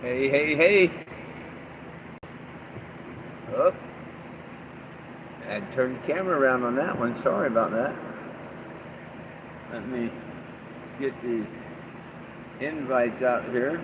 Hey, hey, hey. Oh, I had to turn the camera around on that one. Sorry about that. Let me get the invites out here.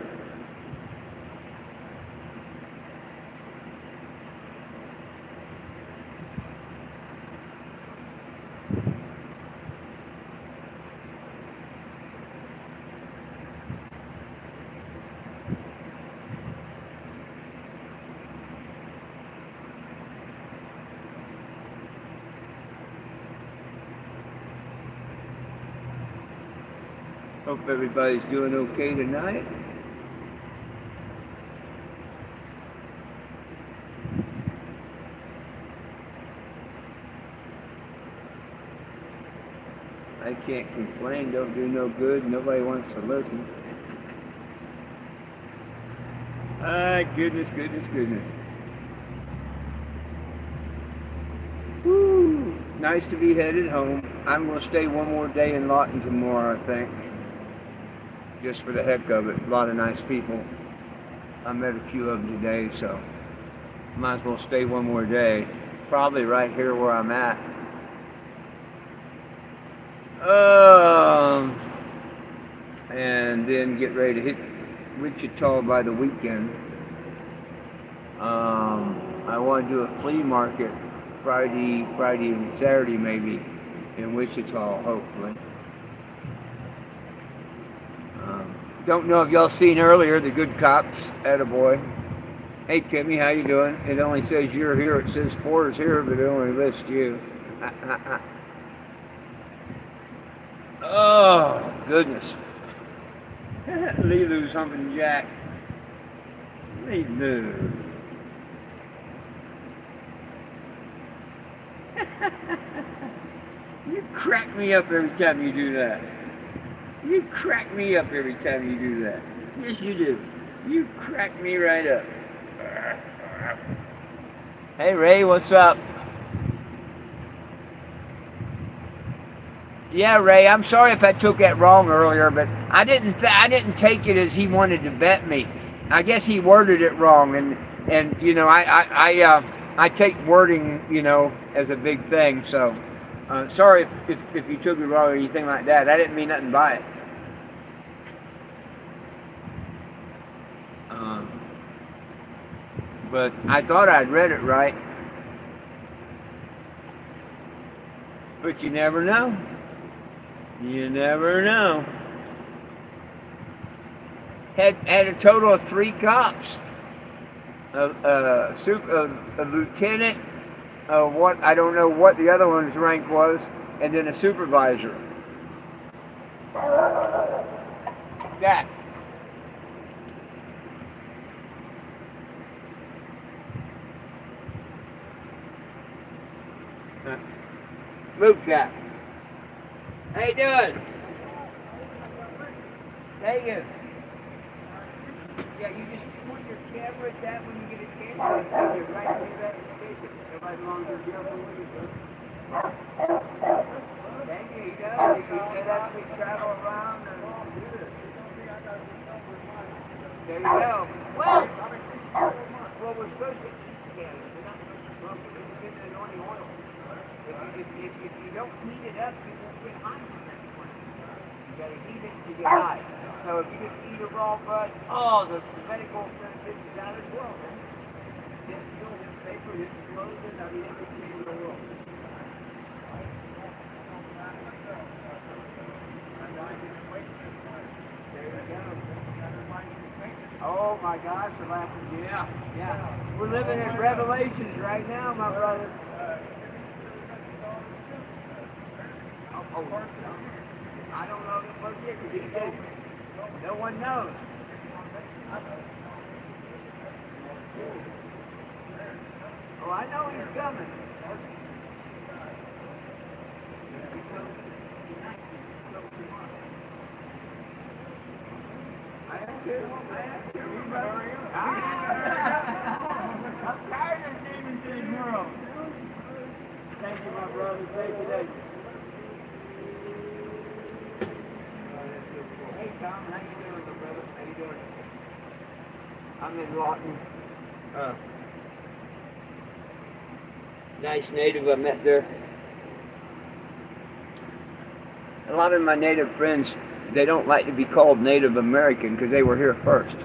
Hope everybody's doing okay tonight. I can't complain. Don't do no good. Nobody wants to listen. Ah, goodness, goodness, goodness. Woo! Nice to be headed home. I'm going to stay one more day in Lawton tomorrow, I think. Just for the heck of it. A lot of nice people. I met a few of them today, so might as well stay one more day. Probably right here where I'm at. Um, and then get ready to hit Wichita by the weekend. I want to do a flea market Friday and Saturday maybe in Wichita, hopefully. Don't know if y'all seen earlier the Good Cops, attaboy. Hey Timmy, how you doing? It only says you're here. It says four's here, but it only lists you. Oh goodness. Lilu's humping Jack. Lilu. You crack me up every time you do that. You crack me up every time you do that. Yes, you do. You crack me right up. Hey Ray, what's up? Yeah, Ray, I'm sorry if I took that wrong earlier, but I didn't take it as he wanted to bet me. I guess he worded it wrong, and you know I take wording as a big thing. So sorry if you took it wrong or anything like that. I didn't mean nothing by it. Um, but I thought I'd read it right. But you never know. You never know. Had a total of 3 cops, a lieutenant, what I don't know what the other one's rank was, and then a supervisor. Jack, uh, move, Jack. How you doing? Thank you. Yeah, you just point your camera at that when you get a chance, and you're right to that station. Nobody belongs to the other way, thank you. He does. He said as we travel around and there you go. Well, we're supposed to eat cannabis. We're not supposed to smoke it. It's in the anointing oil. If you don't heat it up, you won't get high from that point. You gotta heat it to get high. So if you just eat a raw bud, the medical benefits is out as well, man. His fuel, his paper, his clothing, I mean everything in the world. There you go. Oh my gosh, the last one, yeah. We're living in Revelations right now, my brother. Oh, I don't know the first year because he's open. No one knows. Oh, I know he's coming. I am too. I'm tired of naming things world. Thank you, my brother. Thank you. Hey, Tom. How you doing, my brother? How you doing? I'm in Lawton. Nice native I met there. A lot of my native friends, they don't like to be called Native American because they were here first.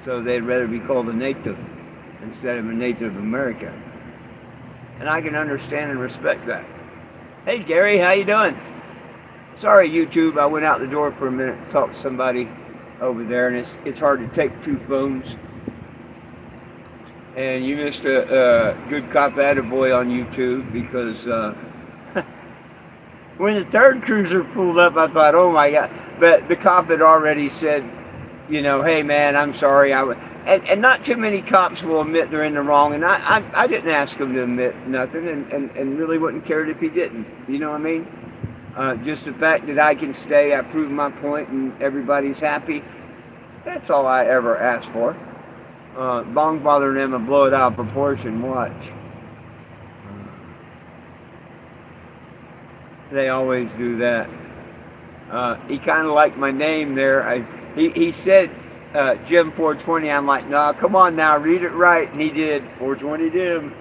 So they'd rather be called a native instead of a Native American. And I can understand and respect that. Hey Gary, how you doing? Sorry YouTube, I went out the door for a minute to talk to somebody over there, and it's hard to take two phones. And you missed a good cop attaboy on YouTube because when the third cruiser pulled up, I thought, oh my God. But the cop had already said, you know, hey man, I'm sorry. And not too many cops will admit they're in the wrong. And I didn't ask him to admit nothing, and really wouldn't care if he didn't. You know what I mean? Just the fact that I can stay, I proved my point, and everybody's happy. That's all I ever asked for. Bong bothering them and blow it out of proportion. Watch. They always do that. He kind of liked my name there. He said Jim 420. I'm like, no, come on now, read it right. And he did. 420 Jim.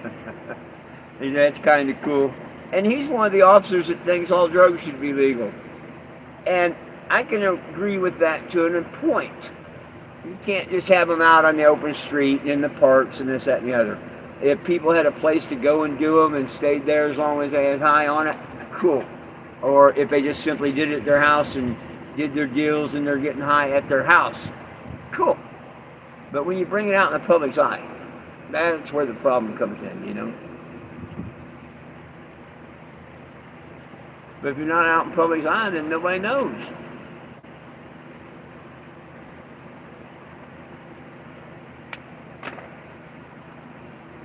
That's kind of cool. And he's one of the officers that thinks all drugs should be legal. And I can agree with that to a point. You can't just have them out on the open street and in the parks and this, that, and the other. If people had a place to go and do them and stayed there as long as they had high on it, cool. Or if they just simply did it at their house and did their deals and they're getting high at their house, cool. But when you bring it out in the public's eye, that's where the problem comes in, you know. But if you're not out in public's eye, then nobody knows.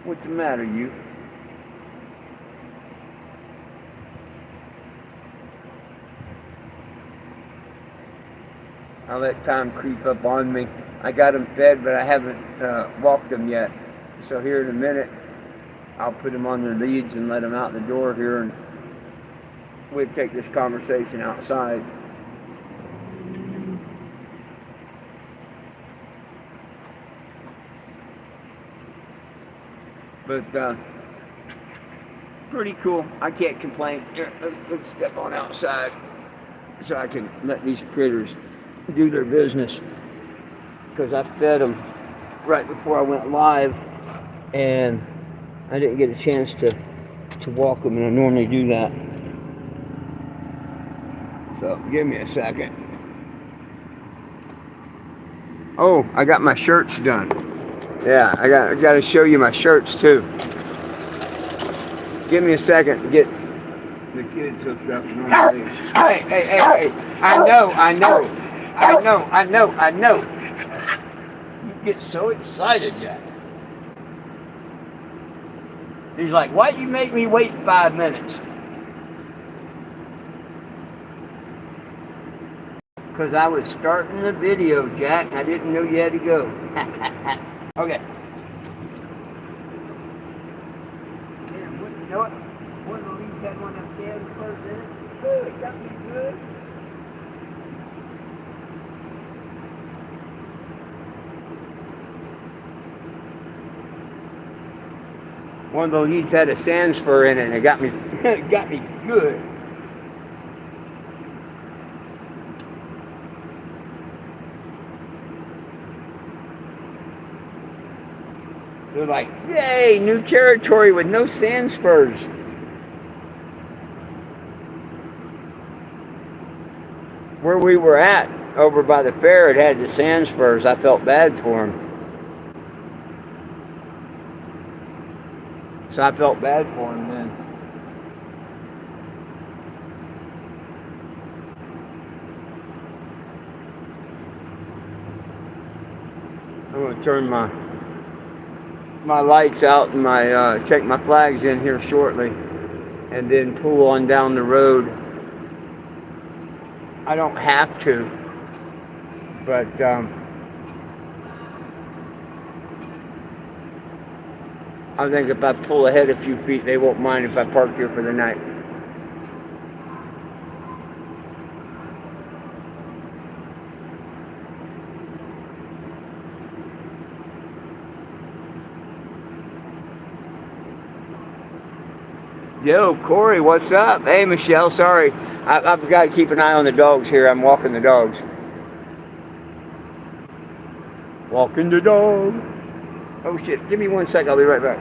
What's the matter, you? I let time creep up on me. I got them fed, but I haven't walked them yet. So here in a minute, I'll put them on their leads and let them out the door here, and we'll take this conversation outside. But pretty cool. I can't complain. Here, let's step on outside so I can let these critters do their business. Because I fed them right before I went live, and I didn't get a chance to walk them, and I normally do that. So give me a second. Oh, I got my shirts done. Yeah, I got to show you my shirts too. Give me a second to get the kids hooked up. Hey! I know. You get so excited, Jack. He's like, why'd you make me wait 5 minutes? Because I was starting the video, Jack. I didn't know you had to go. Okay. You know what? One of these had one of them cans first in it. Good, got me good. One of those heats had a sand spur in it, and it got me good. They're like, yay, new territory with no sand spurs. Where we were at, over by the fair, it had the sand spurs. I felt bad for them. So I felt bad for him then. I'm going to turn my lights out and my check my flags in here shortly, and then pull on down the road. I don't have to, but I think if I pull ahead a few feet, they won't mind if I park here for the night. Yo, Corey, what's up? Hey, Michelle, sorry. I've got to keep an eye on the dogs here. I'm walking the dogs. Walking the dog. Oh, shit. Give me 1 sec. I'll be right back.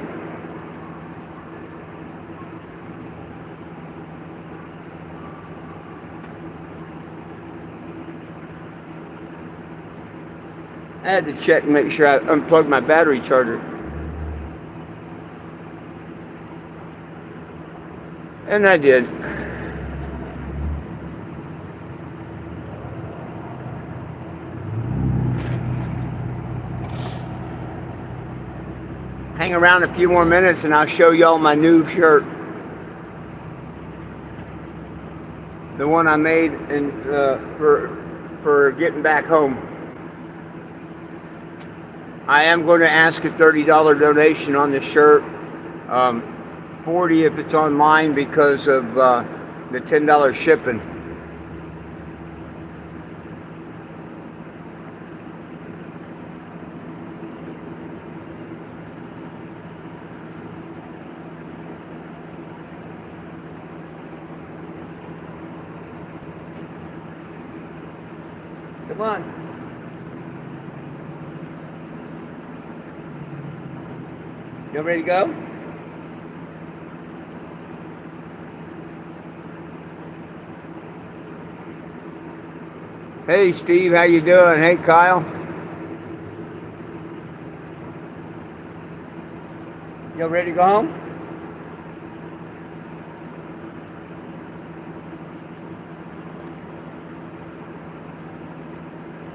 I had to check and make sure I unplugged my battery charger. And I did. Hang around a few more minutes and I'll show y'all my new shirt. The one I made for getting back home. I am going to ask a $30 donation on this shirt. 40 if it's online because of the $10 shipping. Come on. You ready to go? Hey Steve, how you doing? Hey Kyle. You ready to go home?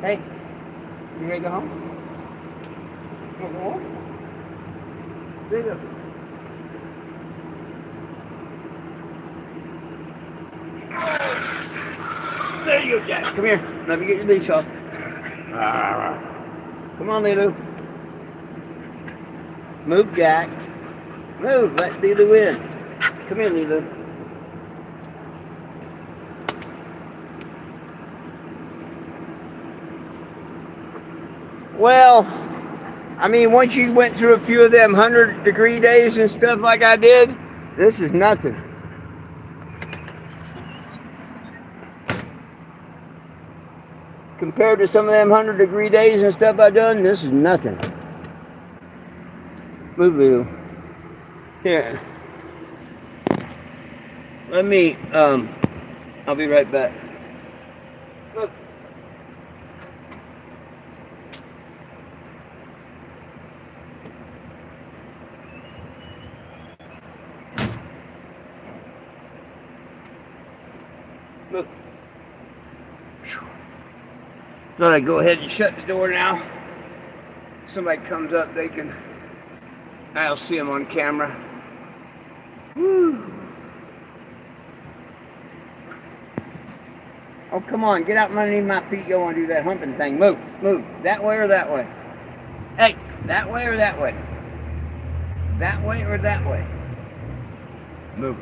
Hey, you ready to go home? You want to go home? There you go, Jack. Come here. Let me get your leash off. Come on, Lulu. Move, Jack. Move. Let Lulu in. Come here, Lulu. Well, I mean, once you went through a few of them 100-degree days and stuff like I did, this is nothing. Compared to some of them 100-degree days and stuff I done, this is nothing. Move, Lou. Here. Let me, I'll be right back. Look. Look. Thought I'd go ahead and shut the door now. If somebody comes up, I'll see them on camera. Woo. Oh, come on, get out from underneath my feet. You don't want to do that humping thing. Move, move. That way or that way? Hey, that way or that way? That way or that way? Move.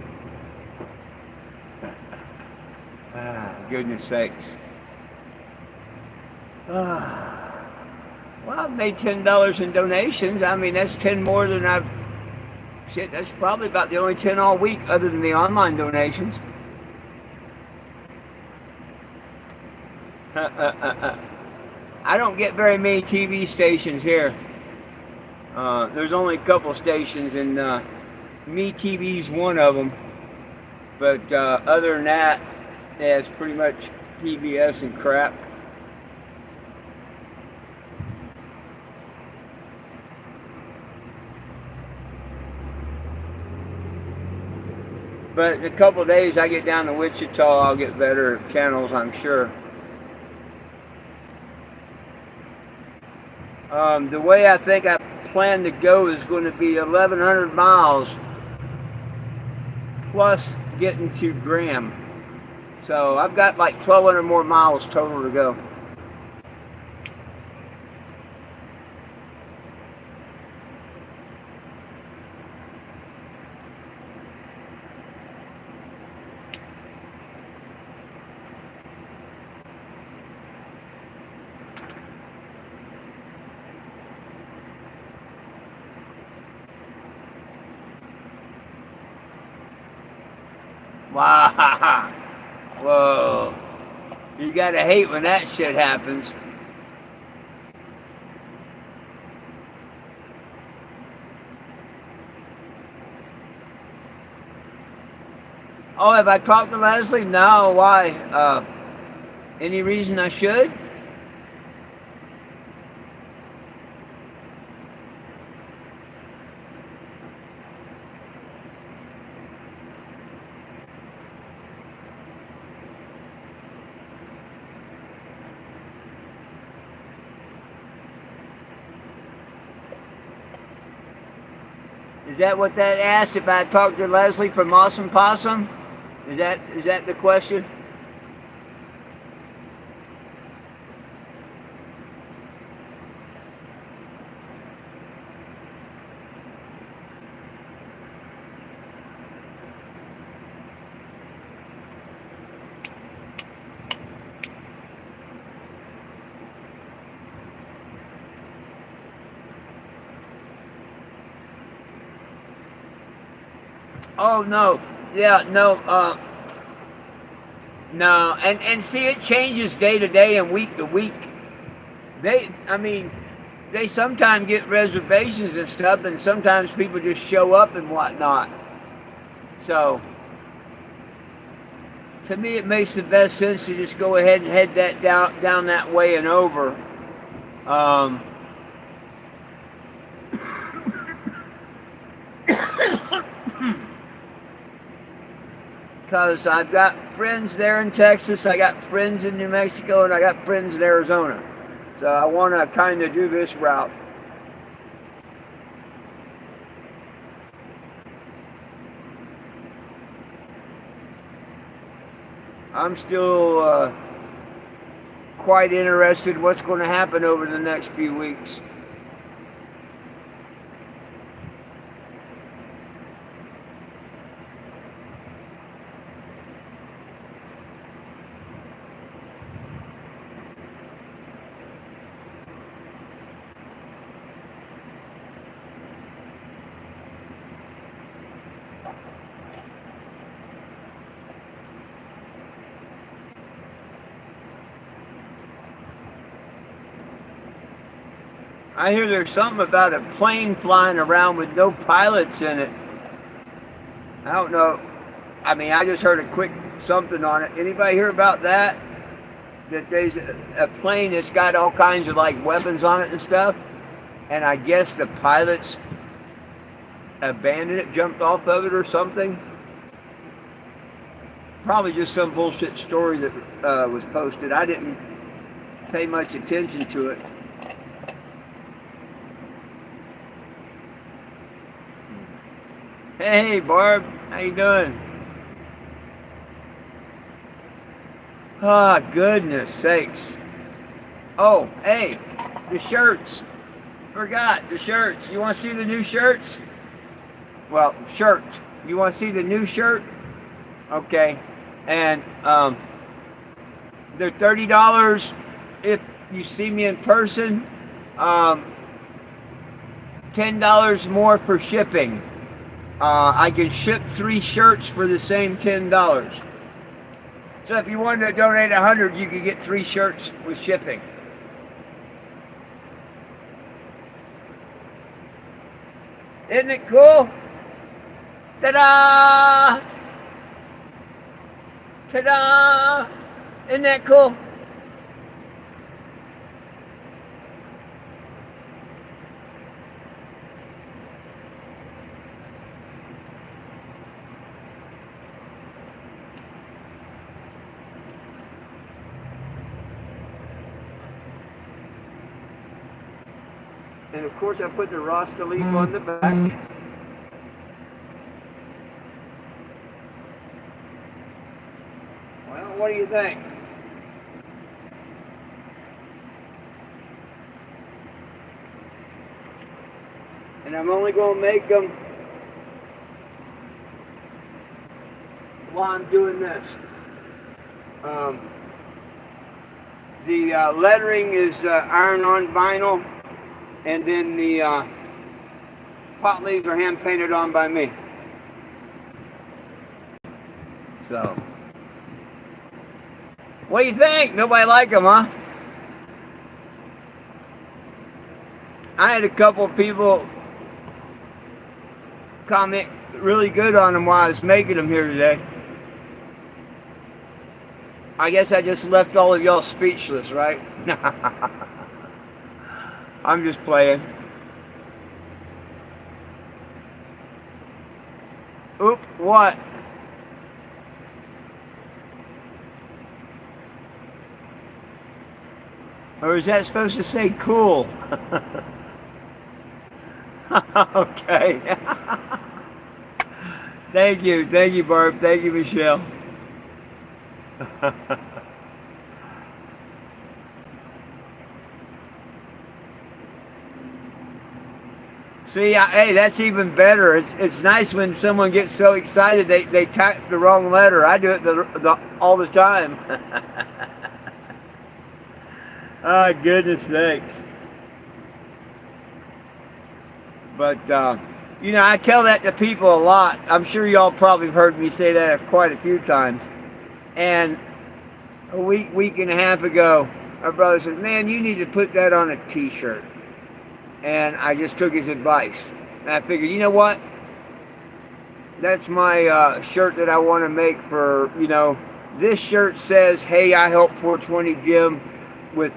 Goodness sakes. Well, I've made $10 in donations. I mean, that's 10 more than shit, that's probably about the only 10 all week other than the online donations. I don't get very many TV stations here. There's only a couple stations, and MeTV's one of them. But other than that, yeah, it's pretty much PBS and crap. But in a couple of days, I get down to Wichita, I'll get better channels, I'm sure. The way I think I plan to go is going to be 1,100 miles plus getting to Graham. So I've got like 1,200 more miles total to go. Wow. Whoa. You gotta hate when that shit happens. Oh, have I talked to Leslie? No. Why? Any reason I should? Is that what that asked? If I talked to Leslie from Awesome Possum? Is that the question? Oh no. Yeah, no, no. And see, it changes day to day and week to week. I mean, they sometimes get reservations and stuff, and sometimes people just show up and whatnot. So, to me, it makes the best sense to just go ahead and head that down that way and over. Um, because I've got friends there in Texas, I got friends in New Mexico, and I got friends in Arizona. So I want to kind of do this route. I'm still quite interested in what's going to happen over the next few weeks. I hear there's something about a plane flying around with no pilots in it. I don't know. I mean, I just heard a quick something on it. Anybody hear about that? That there's a plane that's got all kinds of like weapons on it and stuff, and I guess the pilots abandoned it, jumped off of it or something. Probably just some bullshit story that was posted. I didn't pay much attention to it. Hey Barb, how you doing? Ah, oh, goodness sakes. Oh, hey, the shirts. Forgot the shirts. You want to see the new shirts? Well, shirt. You want to see the new shirt? Okay. And they're $30 if you see me in person. $10 more for shipping. I can ship 3 shirts for the same $10. So if you wanted to donate 100, you could get 3 shirts with shipping. Isn't it cool? Ta-da! Ta-da! Isn't that cool? And of course I put the Rasta leaf on the back. Well, what do you think? And I'm only going to make them while I'm doing this. The lettering is iron-on vinyl, and then the pot leaves are hand-painted on by me. So, what do you think? Nobody like them, huh? I had a couple of people comment really good on them while I was making them here today. I guess I just left all of y'all speechless, right? I'm just playing. Oop, what? Or is that supposed to say cool? Okay. Thank you, Barb. Thank you, Michelle. See, hey, that's even better. It's nice when someone gets so excited they type the wrong letter. I do it all the time. Oh, goodness sakes. But, I tell that to people a lot. I'm sure y'all probably have heard me say that quite a few times. And a week and a half ago, my brother said, man, you need to put that on a t-shirt. And I just took his advice. And I figured, you know what? That's my shirt that I want to make for, this shirt says, hey, I helped 420 Jim with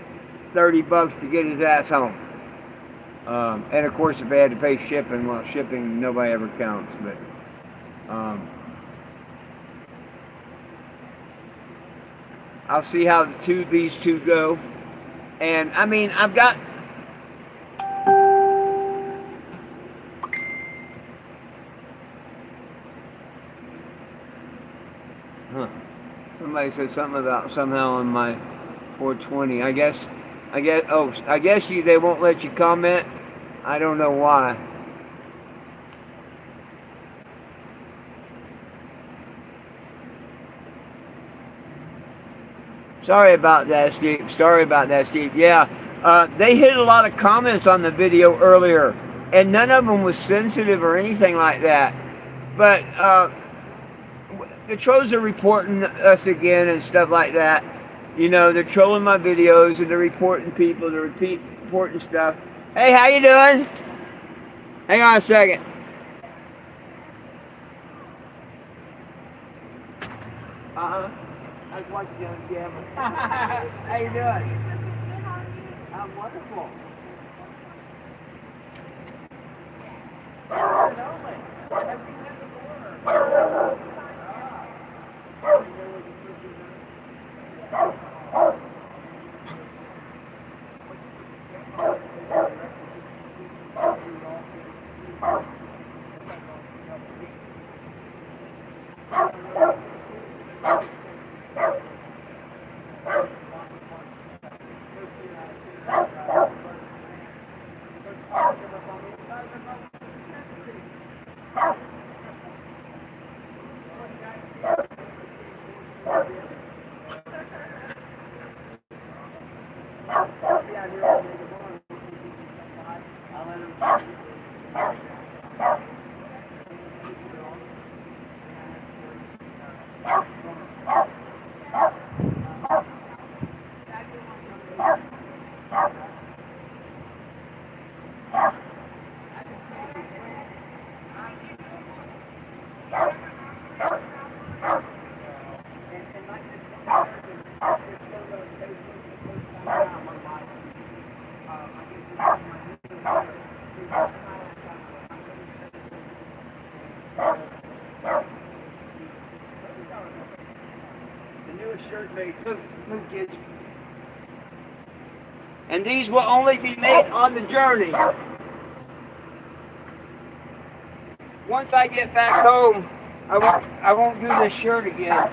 $30 to get his ass home. And of course, if I had to pay shipping, well, shipping nobody ever counts. But I'll see how these two go. And I mean, I've got. Somebody said something about somehow on my 420. I guess. They won't let you comment. I don't know why. Sorry about that, Steve. Yeah, they hit a lot of comments on the video earlier, and none of them was sensitive or anything like that. But the trolls are reporting us again and stuff like that. They're trolling my videos and they're reporting people, they're reporting stuff. Hey, how you doing? Hang on a second. Uh-huh. I was watching you on camera. How you doing? I'm wonderful. And these will only be made on the journey. Once I get back home, I won't do this shirt again.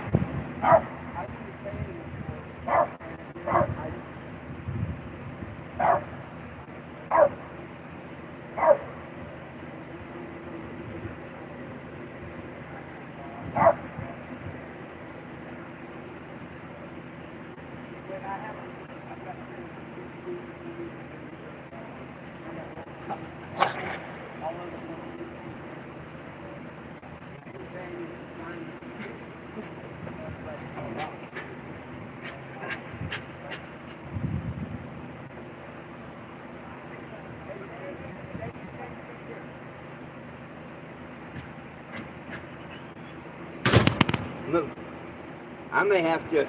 I may have to,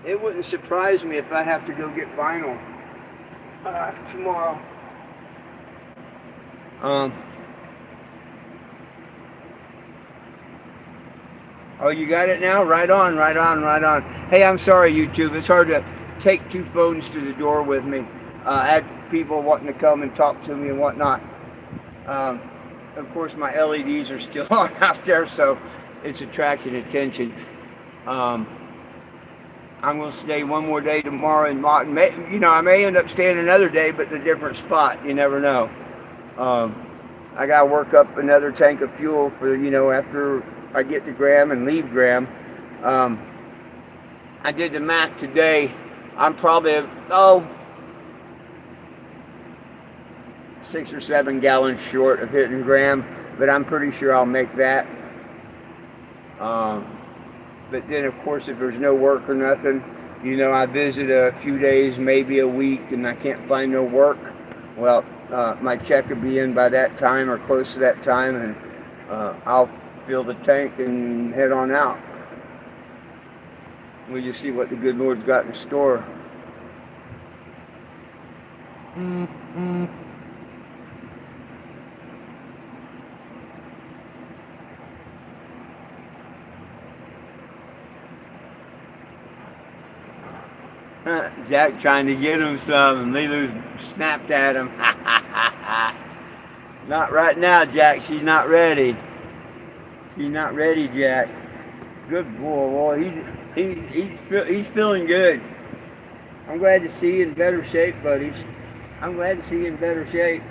it wouldn't surprise me if I have to go get vinyl tomorrow. Oh, you got it now? Right on, right on, right on. Hey, I'm sorry, YouTube. It's hard to take two phones to the door with me. I had people wanting to come and talk to me and whatnot. Of course, my LEDs are still on out there, so it's attracting attention. I'm going to stay one more day tomorrow in Mott. I may end up staying another day, but in a different spot. You never know. I got to work up another tank of fuel for, after I get to Graham and leave Graham. I did the math today. I'm probably, 6 or 7 gallons short of hitting Graham, but I'm pretty sure I'll make that. But then, of course, if there's no work or nothing, I visit a few days, maybe a week, and I can't find no work. Well, my check will be in by that time or close to that time, and I'll fill the tank and head on out. We'll just see what the good Lord's got in store. Jack trying to get him some, and Lilu snapped at him. Not right now, Jack. She's not ready. She's not ready, Jack. Good boy. He's feeling good. I'm glad to see you in better shape, buddies. I'm glad to see you in better shape.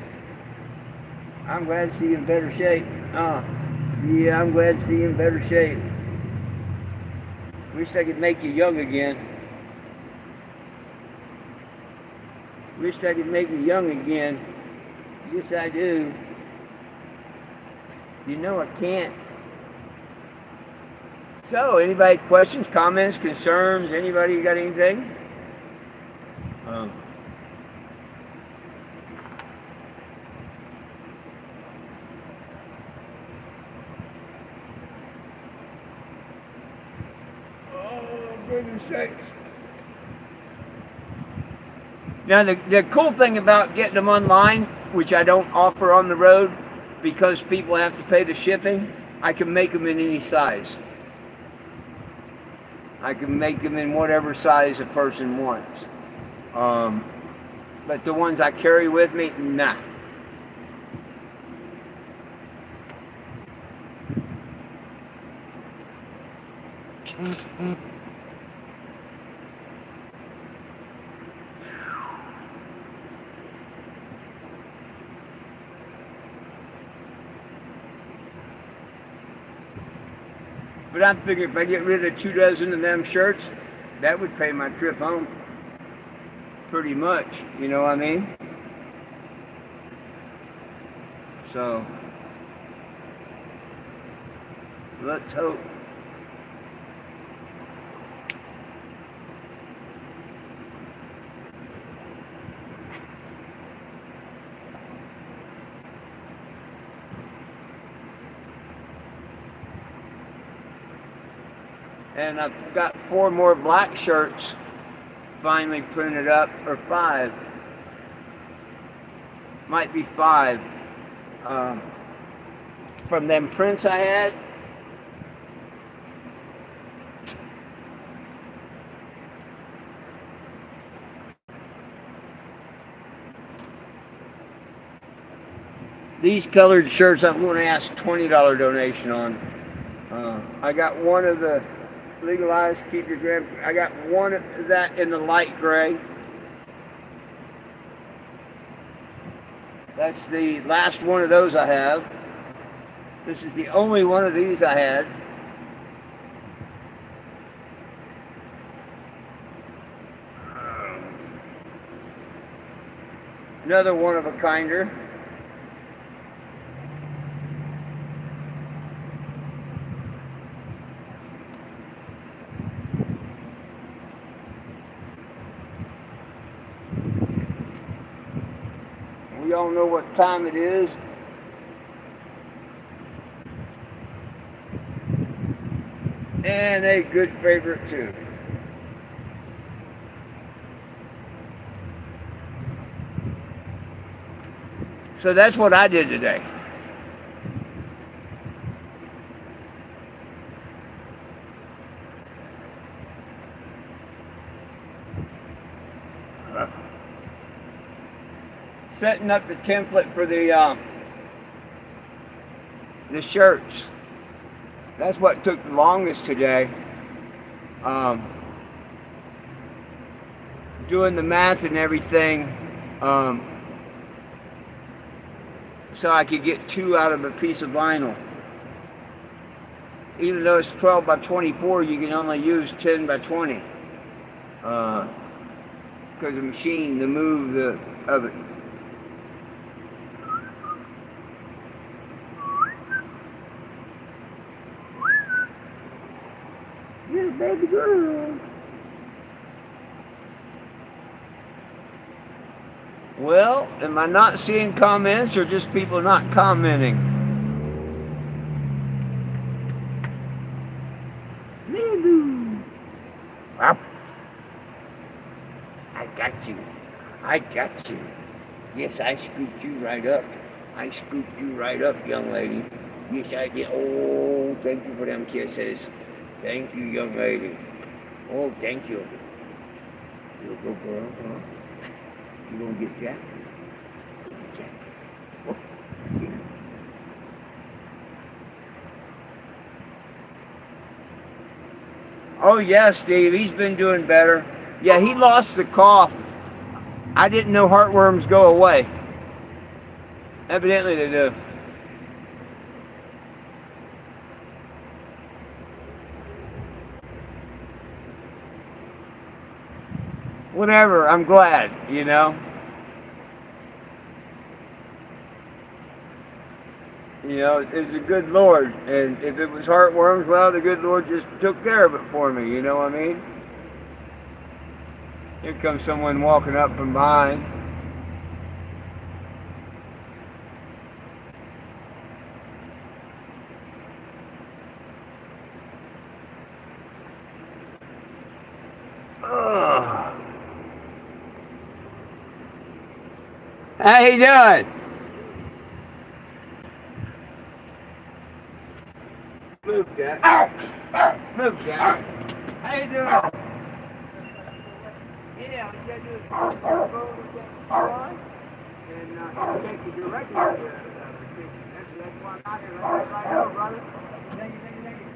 I'm glad to see you in better shape. Yeah, I'm glad to see you in better shape. Wish I could make you young again. Wish I could make you young again. Yes, I do. I can't. So, anybody questions, comments, concerns? Anybody got anything? Oh, goodness sakes. Now, the cool thing about getting them online, which I don't offer on the road because people have to pay the shipping, I can make them in any size. I can make them in whatever size a person wants. But the ones I carry with me, nah. But I'm figuring if I get rid of 2 dozen of them shirts, that would pay my trip home. Pretty much, you know what I mean? So, let's hope. And I've got 4 more black shirts finally printed up, or 5. Might be 5. From them prints I had. These colored shirts I'm going to ask $20 donation on. I got one of the Legalize, Keep Your Gram. I got one of that in the light gray. That's the last one of those I have. This is the only one of these I had. Another one of a kinder. We all know what time it is. and a good favorite too. So that's what I did today. Setting up the template for the shirts. That's what took the longest today. Um, Doing the math and everything, um, so I could get 2 out of a piece of vinyl. Even though it's 12 by 24, you can only use 10 by 20. Because the machine, the move of it. Yeah, baby girl. Well, am I not seeing comments or just people not commenting? I got you. I got you. Yes, I scooped you right up. I scooped you right up, young lady. Yes, I did. Oh, thank you for them kisses. Thank you, young lady. Oh, thank you. You go, girl, huh? You gonna get Jack? Get Jack. Oh, yeah. Oh, yeah, Steve. He's been doing better. Yeah, he lost the cough. I didn't know heartworms go away. Evidently they do. Whatever, I'm glad, you know. You know, it's a good Lord. And if it was heartworms, well, the good Lord just took care of it for me, you know what I mean? Here comes someone walking up from behind. Ugh. How you doing? Move, Jack. Move, Jack. How you doing? Yeah, we gotta do is go with that car and take you directly to the kitchen. That's why I'm out here. Right now, brother. Thank you, thank you, thank you.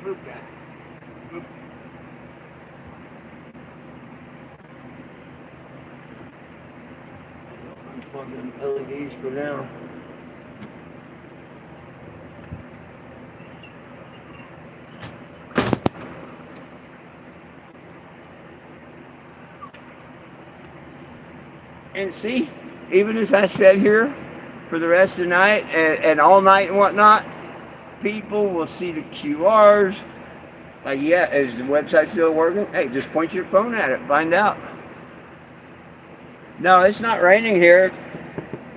Move, Jack. Move. Unplug them LEDs for now. And see, even as I sit here for the rest of the night and all night and whatnot, people will see the QRs. Like, yeah, is the website still working? Hey, just point your phone at it, find out. No, it's not raining here.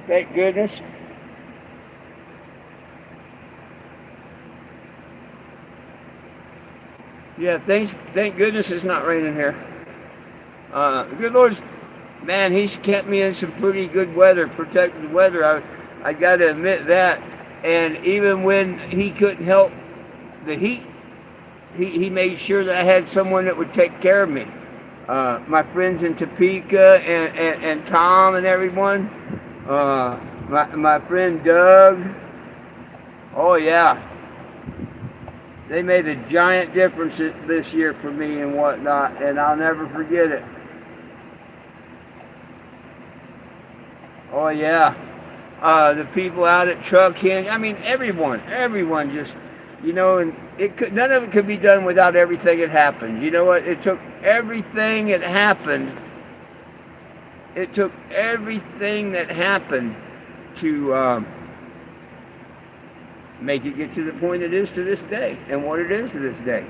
Thank goodness. Yeah, thank goodness it's not raining here. Good Lord, man, he's kept me in some pretty good weather, protected weather. I got to admit that. And even when he couldn't help the heat, he made sure that I had someone that would take care of me. My friends in Topeka and Tom and everyone. My friend Doug. Oh, yeah. They made a giant difference this year for me and whatnot, and I'll never forget it. Oh, yeah. The people out at Truck Hinge. I mean, everyone just, you know, and none of it could be done without everything that happened. You know what? It took everything that happened. It took everything that happened to make it get to the point it is to this day, and what it is to this day.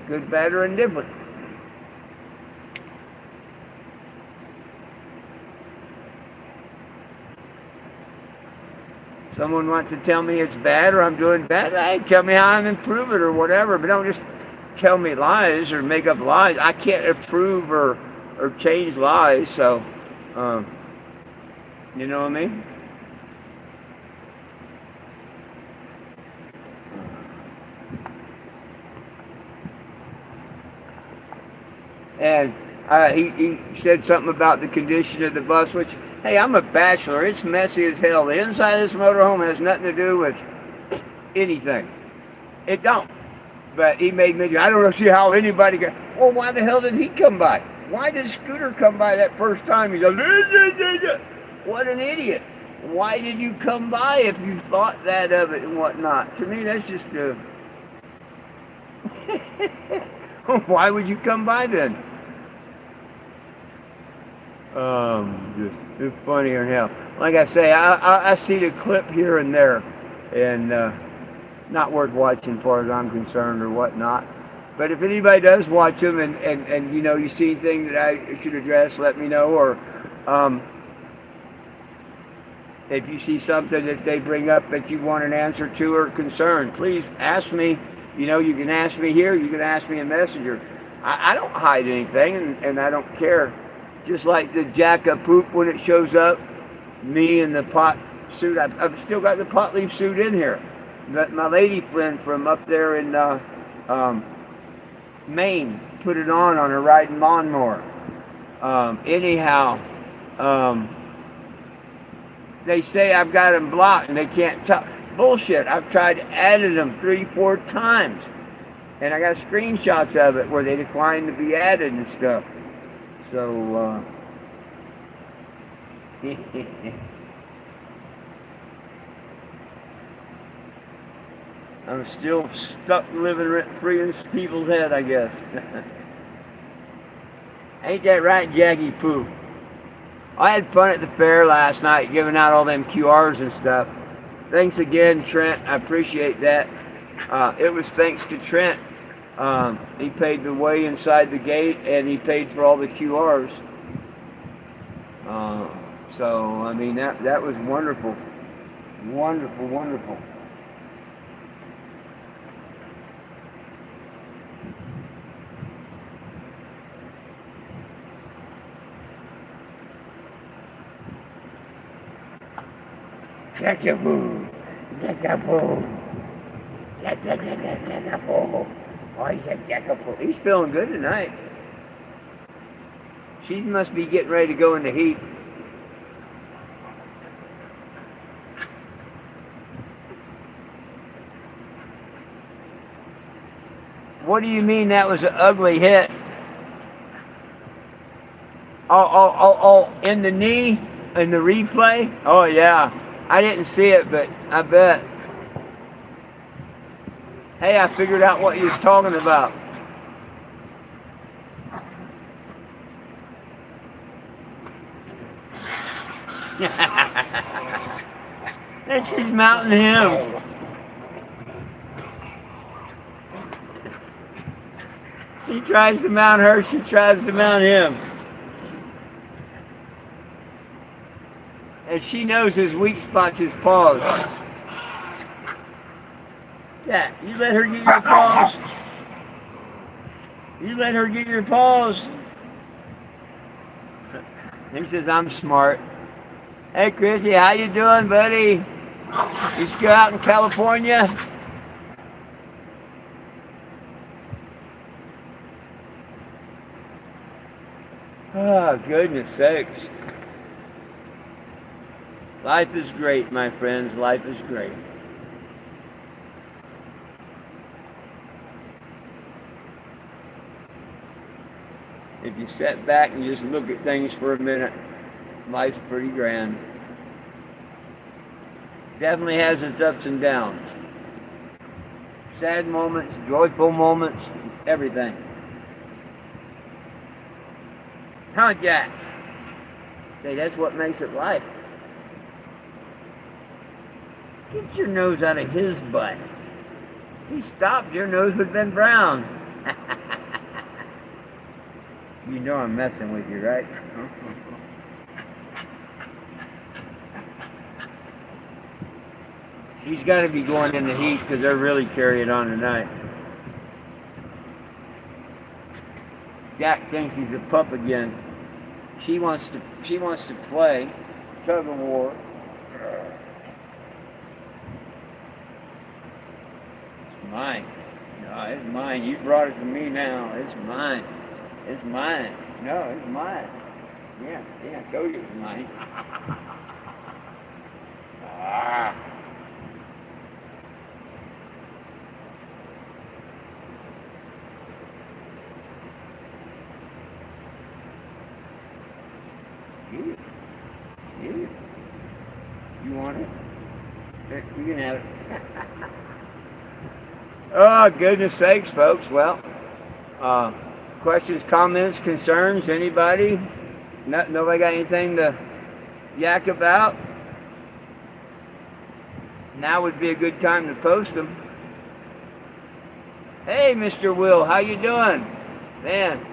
Good, bad, or indifferent. Someone wants to tell me it's bad or I'm doing bad, hey, tell me how I'm improving or whatever, but don't just tell me lies or make up lies. I can't approve or change lies, so, um, you know what I mean? And he said something about the condition of the bus, which, hey, I'm a bachelor. It's messy as hell. The inside of this motorhome has nothing to do with anything. It don't. But he made me, I don't see how anybody can, well, why the hell did he come by? Why did Scooter come by that first time? He goes, what an idiot. Why did you come by if you thought that of it and whatnot? To me, that's just a... Why would you come by then? Just it's funnier than hell. Like I say, I see the clip here and there, and not worth watching as far as I'm concerned or whatnot. But if anybody does watch them and you know you see anything that I should address, let me know. Or if you see something that they bring up that you want an answer to or concern, please ask me. You know, you can ask me here, you can ask me in Messenger. I don't hide anything, and I don't care. Just like the jack of poop when it shows up, me in the pot suit. I've still got the pot leaf suit in here. But my lady friend from up there in Maine put it on her riding lawnmower. Anyhow, they say I've got them blocked and they can't talk. Bullshit. I've tried adding them 3-4 times. And I got screenshots of it where they declined to be added and stuff. So, I'm still stuck living rent-free in people's head, I guess. Ain't that right, Jackie Poo? I had fun at the fair last night giving out all them QRs and stuff. Thanks again, Trent. I appreciate that. It was thanks to Trent. He paid the way inside the gate, and he paid for all the QRs. So, I mean, that was wonderful. Wonderful, wonderful. Jackaboo, Jackaboo, Jackaboo. Oh, he said Jackaboo. He's feeling good tonight. She must be getting ready to go in the heat. What do you mean that was an ugly hit? Oh, in the knee? In the replay? Oh, yeah. I didn't see it, but I bet. Hey, I figured out what he was talking about. And she's mounting him. He tries to mount her, she tries to mount him. And she knows his weak spot's his paws. Yeah, you let her get your paws. You let her get your paws. He says, I'm smart. Hey, Chrissy, how you doing, buddy? You still out in California? Oh, goodness sakes. Life is great, my friends. Life is great. If you sit back and just look at things for a minute, life's pretty grand. Definitely has its ups and downs. Sad moments, joyful moments, everything. Huh, Jack? Say, that's what makes it life. Get your nose out of his butt. If he stopped, your nose would have been brown. You know I'm messing with you, right? He's got to be going in the heat because they're really carrying on tonight. Jack thinks he's a pup again. She wants to play tug of war. It's mine. No, it's mine. You brought it to me now. It's mine. It's mine. No, it's mine. Yeah, I told you it was mine. Ah. Yeah. You want it? Here, you can have it. Oh, goodness sakes, folks. Well, questions, comments, concerns, anybody? Nobody got anything to yak about? Now would be a good time to post them. Hey, Mr. Will, how you doing? Man.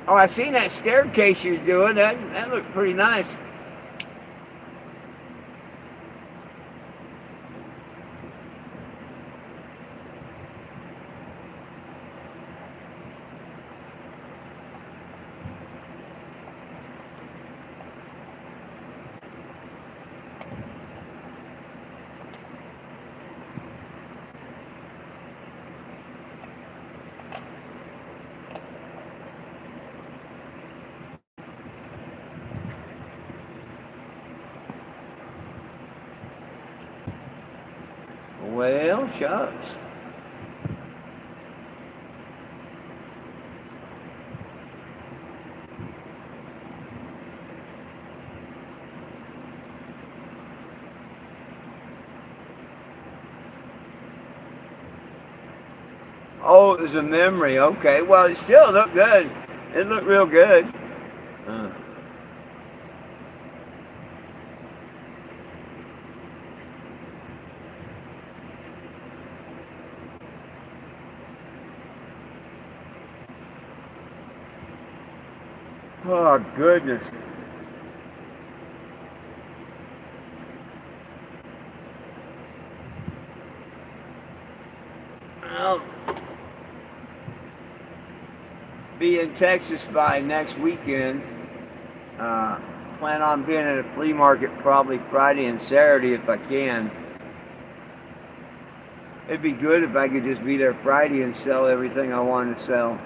Oh, I seen that staircase you're doing. That looked pretty nice. Well, shucks. Oh, it was a memory. Okay. Well, it still looked good. It looked real good. Oh, goodness. I'll be in Texas by next weekend. Plan on being at a flea market probably Friday and Saturday if I can. It'd be good if I could just be there Friday and sell everything I wanted to sell.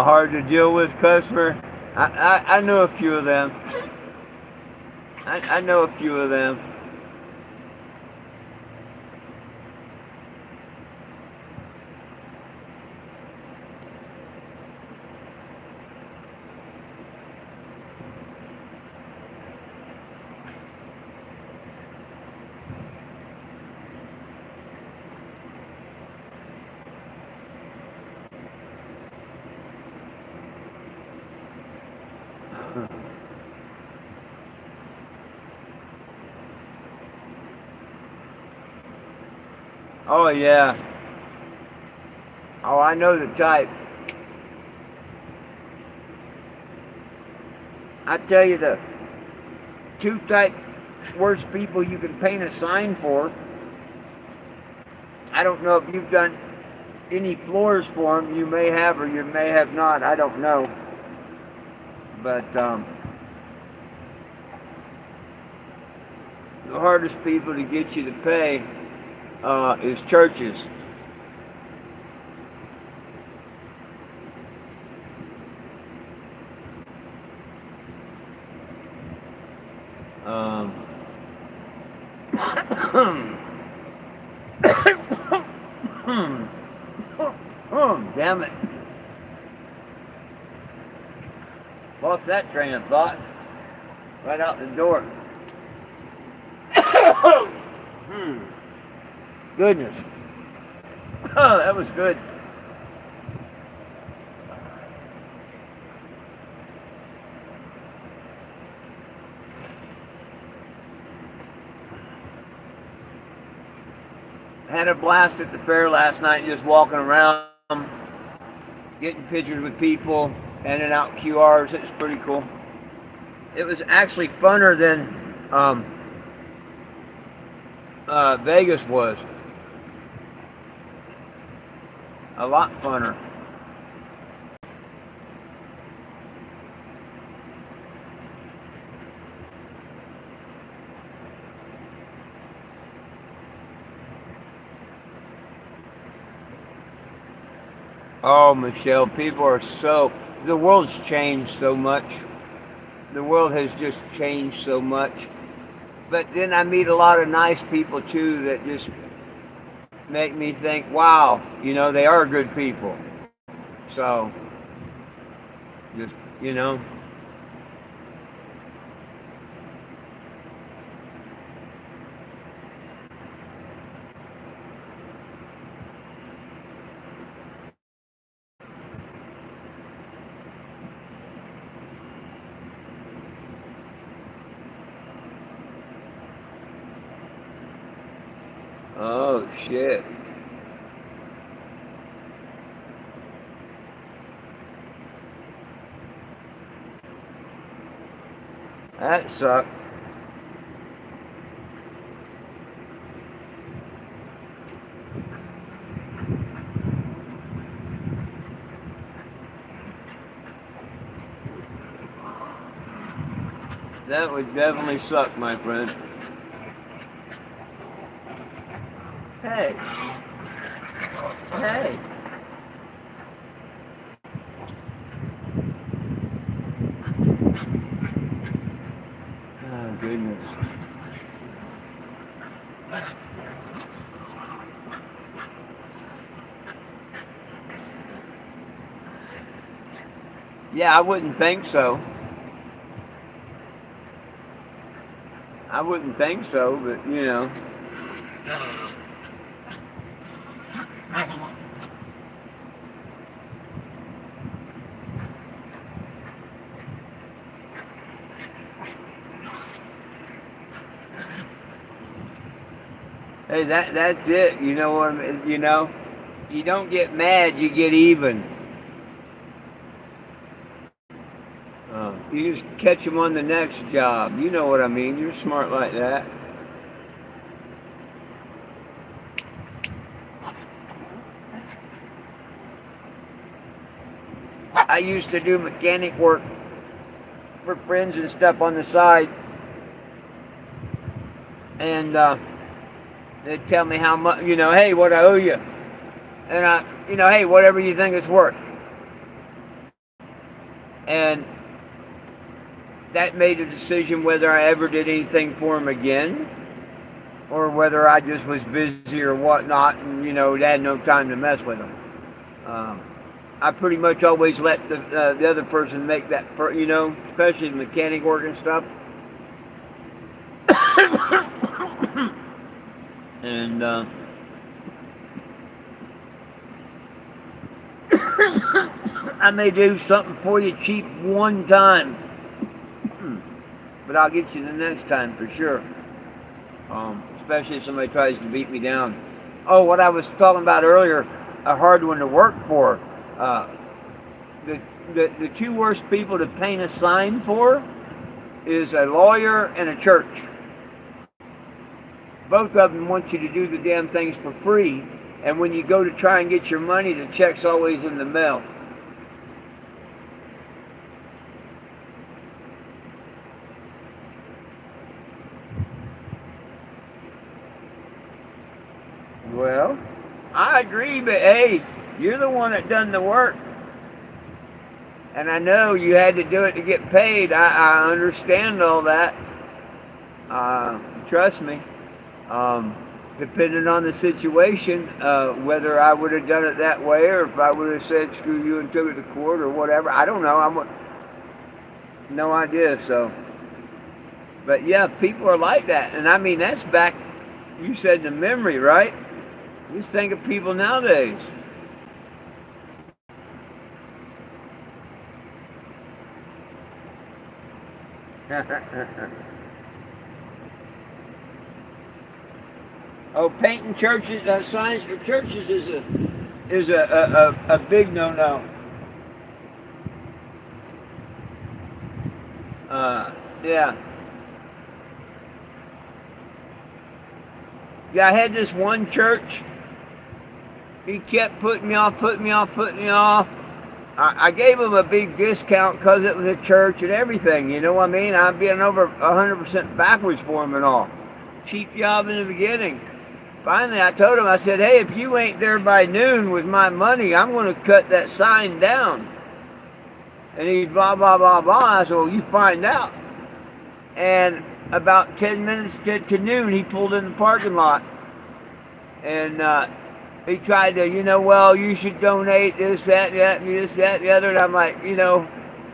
Hard to deal with customer. I know a few of them. I know a few of them. Oh yeah. Oh, I know the type. I tell you, the two type worst people you can paint a sign for. I don't know if you've done any floors for them. You may have or you may have not. I don't know. But the hardest people to get you to pay is churches. Damn it. Lost that train of thought. Right out the door. Goodness. Oh, that was good. Had a blast at the fair last night, just walking around, getting pictures with people, handing out QRs. It was pretty cool. It was actually funner than Vegas was. A lot funner. Oh, Michelle, people are the world's changed so much. The world has just changed so much. But then I meet a lot of nice people too that just make me think, wow, they are good people. So, just, oh shit. That sucked. That would definitely suck, my friend. Hey. Hey. Oh, goodness. Yeah, I wouldn't think so. I wouldn't think so, but Hey, that's it. You know what I mean? You don't get mad, you get even. You just catch them on the next job. You know what I mean? You're smart like that. I used to do mechanic work for friends and stuff on the side, and they'd tell me how much, hey, what I owe you, and hey, whatever you think it's worth, and that made a decision whether I ever did anything for them again, or whether I just was busy or whatnot, and had no time to mess with them. I pretty much always let the other person make that, especially the mechanic work and stuff. And I may do something for you cheap one time, but I'll get you the next time for sure. Especially if somebody tries to beat me down. Oh, what I was talking about earlier, a hard one to work for. The, the two worst people to paint a sign for is a lawyer and a church. Both of them want you to do the damn things for free, and when you go to try and get your money, the check's always in the mail. Well, I agree, but hey, you're the one that done the work. And I know you had to do it to get paid. I understand all that. Trust me. Depending on the situation, whether I would have done it that way or if I would have said screw you and took it to court or whatever, I don't know. No idea. So, but yeah, people are like that, and I mean that's back. You said the memory, right? Just think of people nowadays. Oh, painting churches, signs for churches is a big no-no. Yeah. Yeah, I had this one church. He kept putting me off, putting me off, putting me off. I gave him a big discount because it was a church and everything. You know what I mean? I'd been over 100% backwards for him and all. Cheap job in the beginning. Finally, I told him, I said, hey, if you ain't there by noon with my money, I'm going to cut that sign down. And he's blah, blah, blah, blah. I said, well, you find out. And about 10 minutes to noon, he pulled in the parking lot. And he tried to, well, you should donate this, that, that, and this, that, and the other. And I'm like,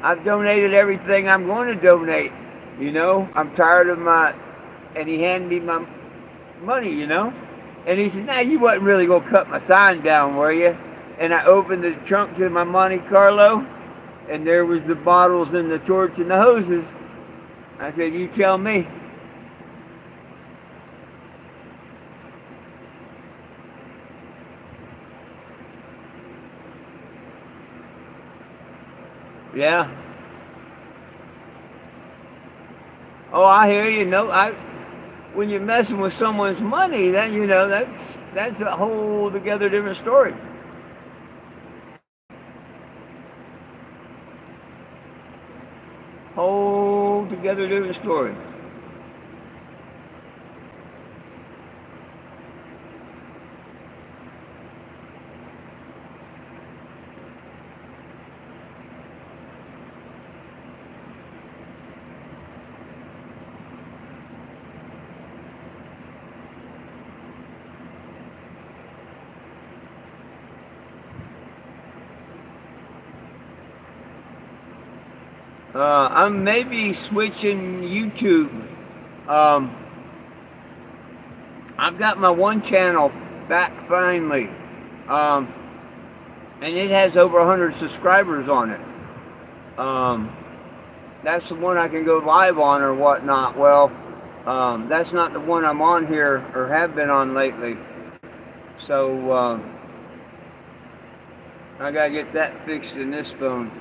I've donated everything I'm going to donate. I'm tired of and he handed me my money. And he said, nah, you wasn't really going to cut my sign down, were you? And I opened the trunk to my Monte Carlo, and there was the bottles and the torch and the hoses. I said, you tell me. Yeah. Oh, I hear you. When you're messing with someone's money, then that's a whole together different story. Whole together different story. I'm maybe switching YouTube. Um, I've got my one channel back finally, um, and it has over 100 subscribers on it. Um, that's the one I can go live on or whatnot. Well, that's not the one I'm on here or have been on lately. So I gotta get that fixed in this phone.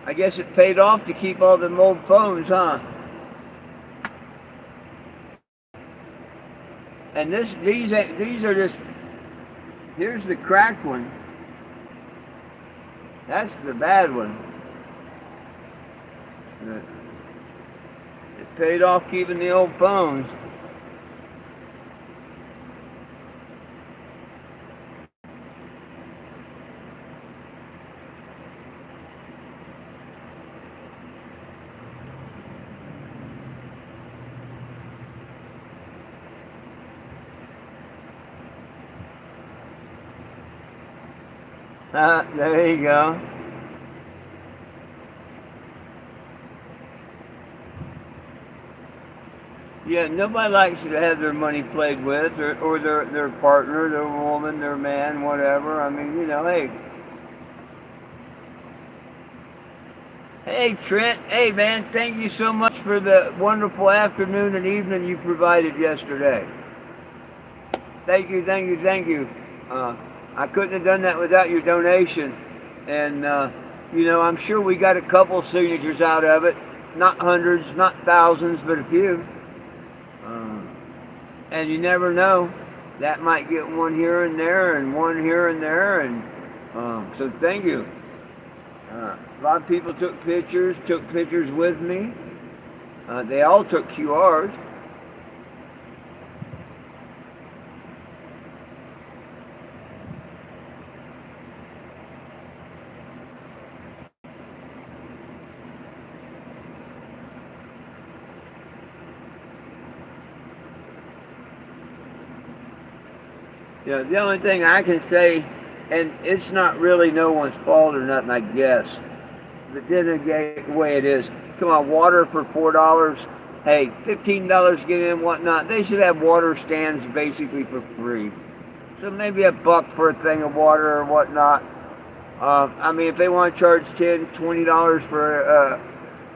I guess it paid off to keep all them old phones, huh? And these are just, here's the cracked one. That's the bad one. It paid off keeping the old phones. There you go. Yeah, nobody likes to have their money played with, or their partner, their woman, their man, whatever. I mean, hey. Hey, Trent. Hey, man, thank you so much for the wonderful afternoon and evening you provided yesterday. Thank you, thank you, thank you. I couldn't have done that without your donation. And, I'm sure we got a couple signatures out of it. Not hundreds, not thousands, but a few. And you never know. That might get one here and there and one here and there. And so thank you. A lot of people took pictures with me. They all took QRs. The only thing I can say, and it's not really no one's fault or nothing, I guess. But then again, the way it is, come on, water for $4. Hey, $15 get in, whatnot. They should have water stands basically for free. So maybe $1 for a thing of water or whatnot. I mean, if they want to charge $10, $20 for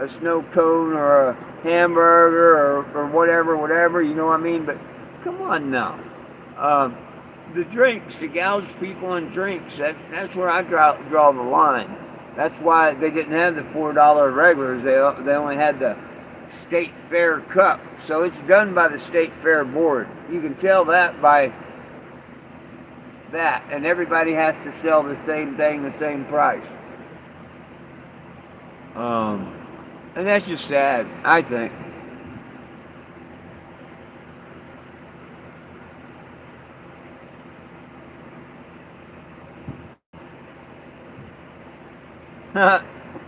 a snow cone or a hamburger or whatever, you know what I mean? But come on now. Um, the drinks, to gouge people on drinks, that's where I draw the line. That's why they didn't have the $4 regulars. They only had the State Fair Cup. So it's done by the State Fair Board. You can tell that by that. And everybody has to sell the same thing, the same price. And that's just sad, I think.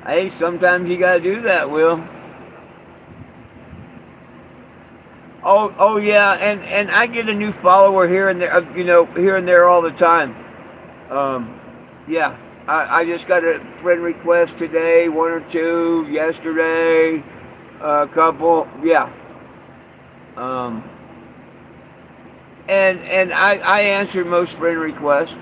Hey, sometimes you gotta do that, Will. Oh yeah, and I get a new follower here and there, here and there all the time. Um, yeah, I just got a friend request today, one or two yesterday, a couple, yeah. Um, and I answer most friend requests.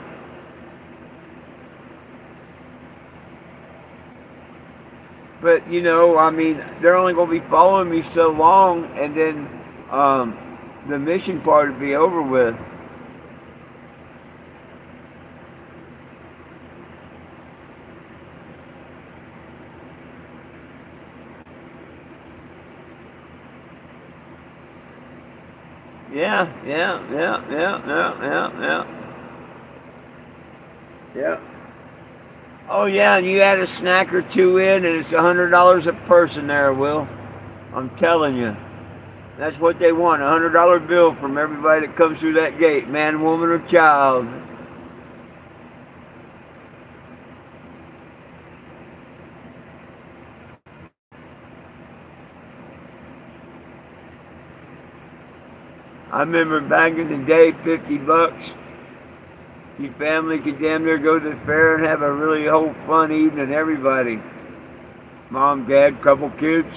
But I mean, they're only going to be following me so long, and then um, the mission part will be over with. Yeah. Yeah. Oh yeah, and you add a snack or two in, and it's $100 a person there, Will. I'm telling you. That's what they want, $100 bill from everybody that comes through that gate, man, woman, or child. I remember back in the day, $50. Your family could damn near go to the fair and have a really whole fun evening, everybody. Mom, dad, couple kids.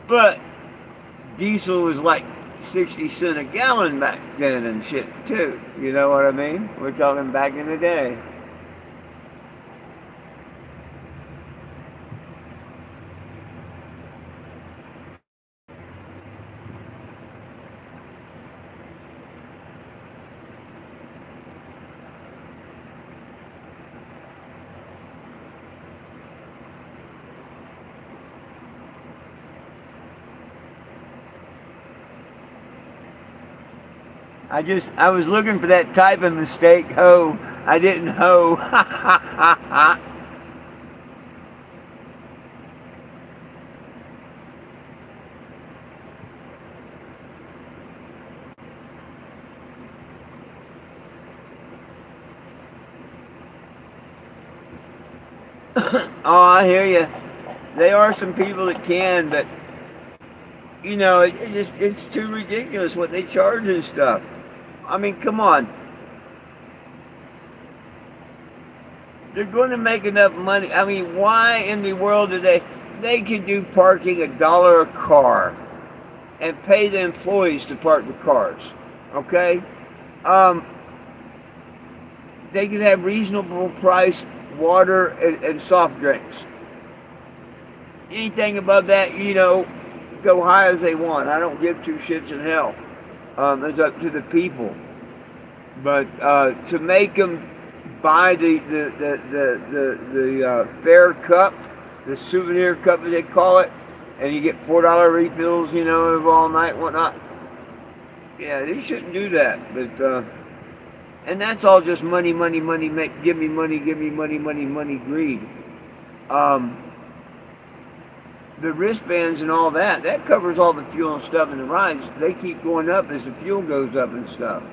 But diesel was like 60 cents a gallon back then and shit too. You know what I mean? We're talking back in the day. I was looking for that type of mistake. Ho, I didn't ho. Oh, I hear you. There are some people that can, but it's too ridiculous what they charge and stuff. I mean, come on. They're going to make enough money. I mean, why in the world do they could do parking $1 a car and pay the employees to park the cars, okay? Um, they could have reasonable price water and soft drinks. Anything above that, go high as they want. I don't give two shits in hell. It's up to the people. But to make them buy the fair cup, the souvenir cup as they call it, and you get $4 refills, of all night and whatnot. Yeah, they shouldn't do that. But and that's all just money, give me money, greed. Um, the wristbands and all that covers all the fuel and stuff in the rides. They keep going up as the fuel goes up and stuff.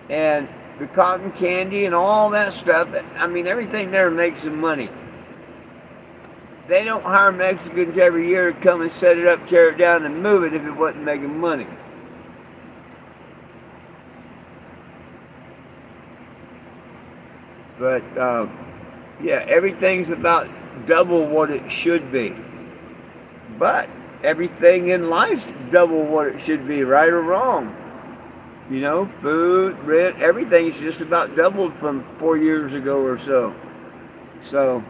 And the cotton candy and all that stuff, I mean, everything there makes them money. They don't hire Mexicans every year to come and set it up, tear it down, and move it if it wasn't making money. But, yeah, everything's about double what it should be. But everything in life's double what it should be, right or wrong. You know, food, rent, everything's just about doubled from 4 years ago or so. So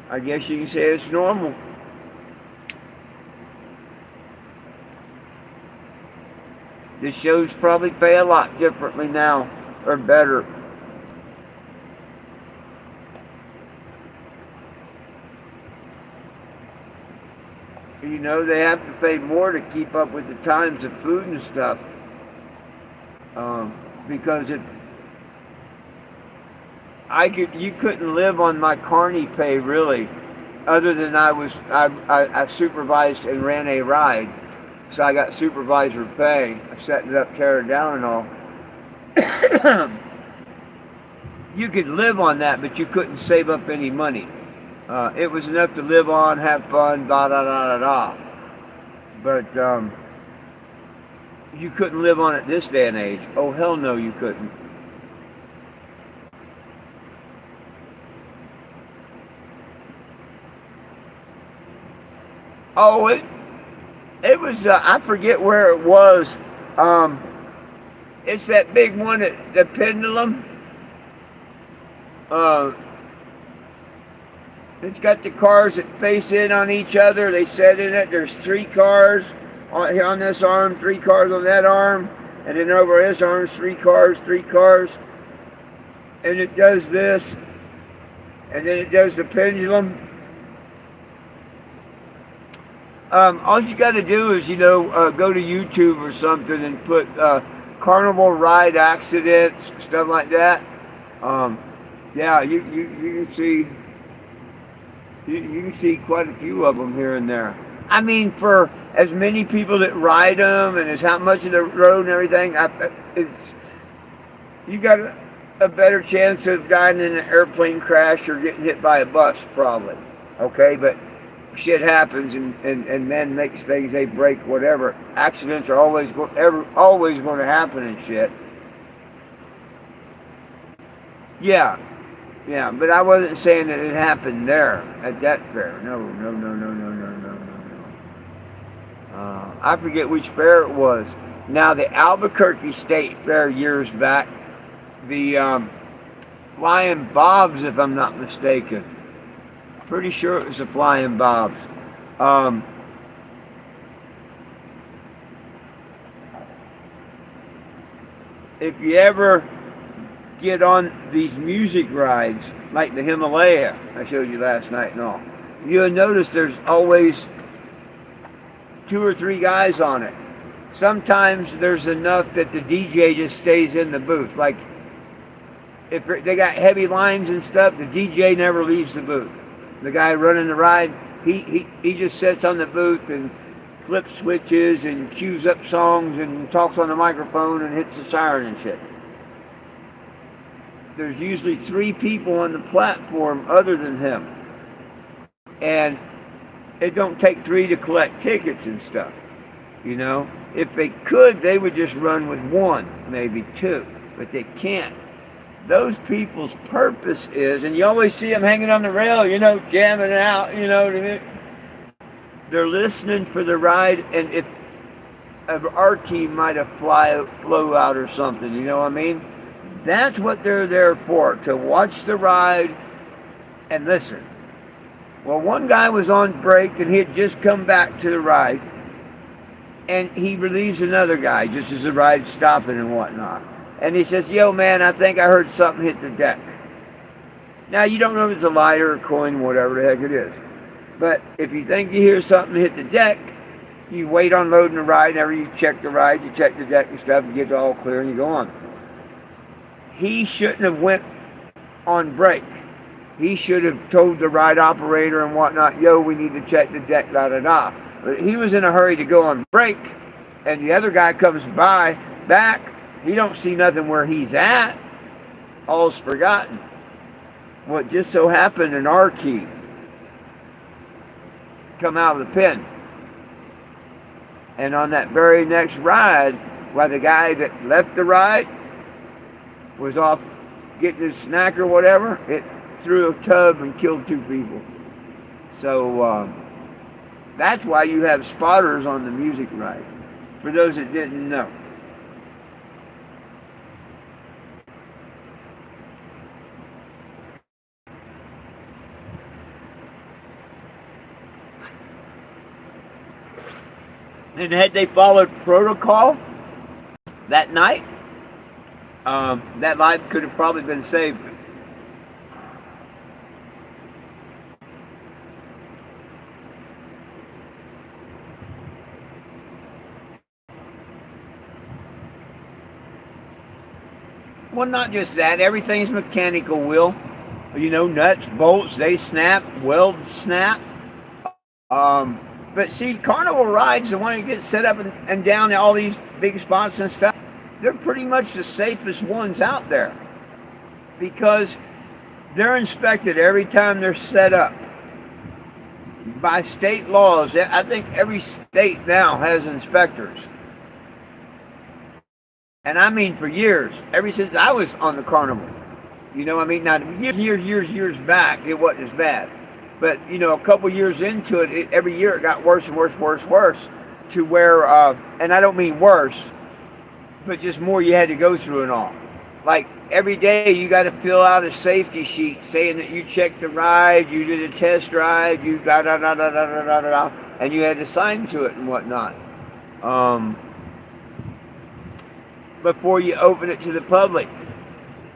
I guess you can say it's normal. The shows probably pay a lot differently now, or better. You know, they have to pay more to keep up with the times of food and stuff. Because it, you couldn't live on my carny pay really, other than I supervised and ran a ride, so I got supervisor pay, setting it up, tearing it down, and all. You could live on that, but you couldn't save up any money. It was enough to live on, have fun, da da da da da. But you couldn't live on it this day and age. Oh hell no, you couldn't. Oh, it was. I forget where it was. Um, it's that big one, at the Pendulum. Uh, it's got the cars that face in on each other. They set in it. There's three cars on this arm, three cars on that arm, and then over his arms, three cars, and it does this, and then it does the pendulum. All you got to do is, go to YouTube or something and put carnival ride accidents, stuff like that. Um, yeah, you can see you can see quite a few of them here and there. I mean, for as many people that ride them and as how much of the road and everything, it's you got a better chance of dying in an airplane crash or getting hit by a bus, probably. Okay, but shit happens, and man makes things, they break, whatever. Accidents are always going to happen and shit. Yeah, yeah, but I wasn't saying that it happened there at that fair. No, no, no, no, no, no, no, no, no. I forget which fair it was. Now the Albuquerque State Fair years back, the Flying Bobs, if I'm not mistaken. Pretty sure it was the Flying Bobs. Um, if you ever get on these music rides, like the Himalaya I showed you last night and all, you'll notice there's always two or three guys on it. Sometimes there's enough that the DJ just stays in the booth. Like if they got heavy lines and stuff, the DJ never leaves the booth. The guy running the ride, he just sits on the booth and flips switches and cues up songs and talks on the microphone and hits the siren and shit. There's usually three people on the platform other than him. And it don't take three to collect tickets and stuff. You know? If they could, they would just run with one, maybe two. But they can't. Those people's purpose is, and you always see them hanging on the rail, jamming out, what I mean? They're listening for the ride, and if our team might have flew out or something, you know what I mean? That's what they're there for, to watch the ride and listen. Well, one guy was on break, and he had just come back to the ride, and he relieves another guy just as the ride's stopping and whatnot. And he says, "Yo, man, I think I heard something hit the deck." Now, you don't know if it's a lighter or a coin, whatever the heck it is. But if you think you hear something hit the deck, you wait on loading the ride. Whenever you check the ride, you check the deck and stuff, you get it all clear, and you go on. He shouldn't have went on break. He should have told the ride operator and whatnot, "Yo, we need to check the deck, da da da." But he was in a hurry to go on break, and the other guy comes back. He don't see nothing where he's at. All's forgotten. Well, it just so happened an R key come out of the pen. And on that very next ride, while the guy that left the ride was off getting his snack or whatever, it threw a tub and killed two people. So that's why you have spotters on the music ride. for those that didn't know. And had they followed protocol that night, that life could have probably been saved. Well, not just that. Everything's mechanical, Will. You know, nuts, bolts, they snap, welds snap. But see, carnival rides, the one that gets set up and down all these big spots and stuff, they're pretty much the safest ones out there because they're inspected every time they're set up by state laws. I think every state now has inspectors. And I mean for years, ever since I was on the carnival. You know, I mean, now years back, it wasn't as bad. But, you know, a couple years into it, every year it got worse and worse to where, and I don't mean worse, but just more you had to go through and all. Like every day you got to fill out a safety sheet saying that you checked the ride, you did a test ride, you and you had to sign to it and whatnot. Before you open it to the public.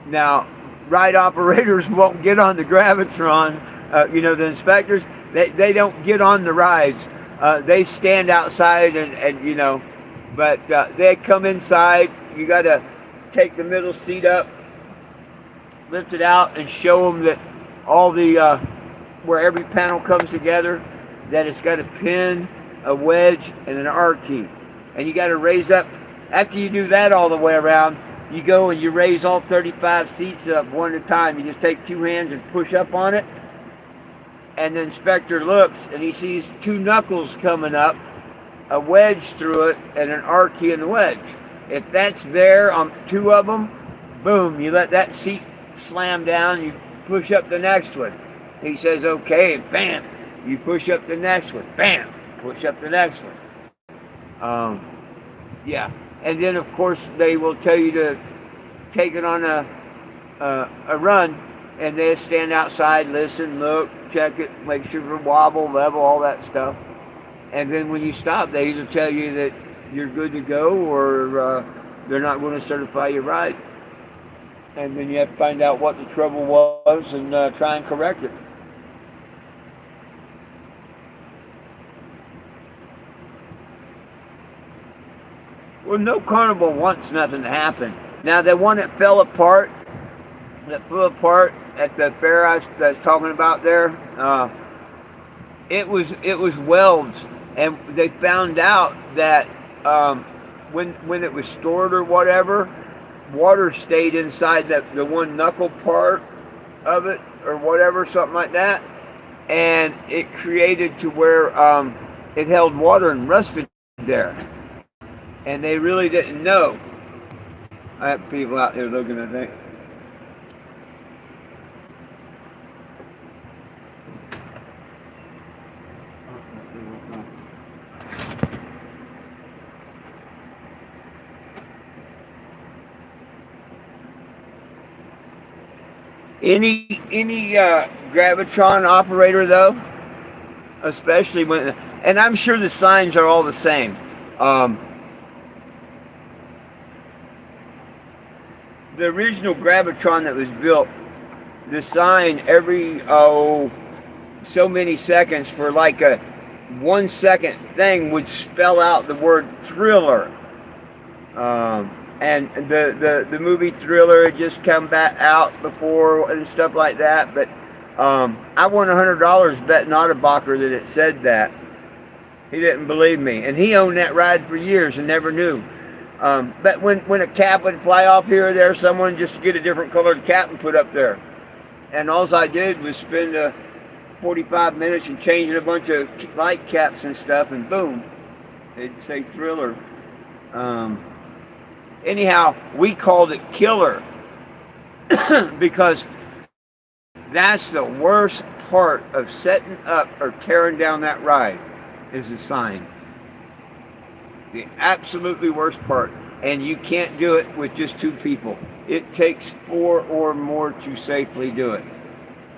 Now, ride operators won't get on the Gravitron. You know, the inspectors, they don't get on the rides. They stand outside and you know, but they come inside. You got to take the middle seat up, lift it out, and show them that all the, where every panel comes together, that it's got a pin, a wedge, and an R key. And you got to raise up. After you do that all the way around, you go and you raise all 35 seats up one at a time. You just take two hands and push up on it. And the inspector looks and he sees two knuckles coming up, a wedge through it, and an R key in the wedge. If that's there on two of them, boom, you let that seat slam down, you push up the next one. He says, okay, and bam, you push up the next one, bam, push up the next one. Yeah. And then, of course, they will tell you to take it on a run, and they stand outside, listen, look, check it, make sure it's wobble, level, all that stuff. And then when you stop, they either tell you that you're good to go or they're not going to certify your ride. And then you have to find out what the trouble was and try and correct it. Well, no carnival wants nothing to happen. Now, the one that flew apart at the fair I was talking about there, it was welds, and they found out that when it was stored or whatever, water stayed inside the one knuckle part of it or whatever, something like that, and it created to where it held water and rusted there. And they really didn't know. I have people out there looking, I think. Any Gravitron operator though, especially when, and I'm sure the signs are all the same. The original Gravitron that was built, the sign every so many seconds for like a 1 second thing would spell out the word Thriller. And the movie Thriller had just come back out before and stuff like that. But I won $100 betting Otterbacher that it said that. He didn't believe me, and he owned that ride for years and never knew. But when a cap would fly off here or there, someone just get a different colored cap and put up there. And all I did was spend 45 minutes and changing a bunch of light caps and stuff, and boom, they'd say Thriller. Anyhow, we called it Killer because that's the worst part of setting up or tearing down that ride is the sign. The absolutely worst part. And you can't do it with just 2 people. It takes 4 or more to safely do it.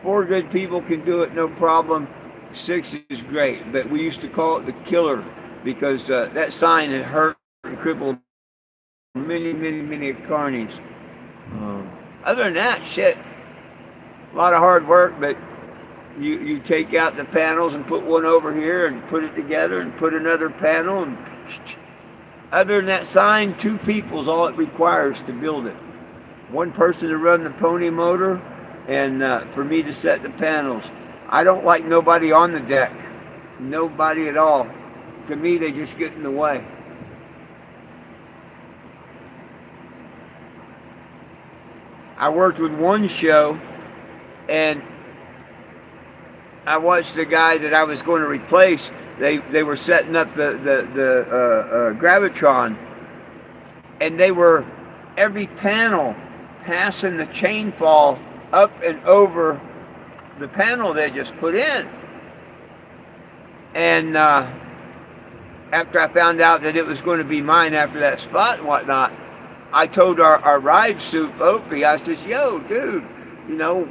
4 good people can do it, no problem. 6 is great. But we used to call it the killer because that sign had hurt and crippled many carnies. Other than that, shit, a lot of hard work, but you take out the panels and put one over here and put it together and put another panel. And other than that sign, 2 people is all it requires to build it. One person to run the pony motor and for me to set the panels. I don't like nobody on the deck. Nobody at all. To me, they just get in the way. I worked with one show, and I watched the guy that I was going to replace. They were setting up the Gravitron, and they were every panel passing the chain fall up and over the panel they just put in. And after I found out that it was going to be mine after that spot and whatnot, I told our ride soup, Opie, I said, yo, dude, you know,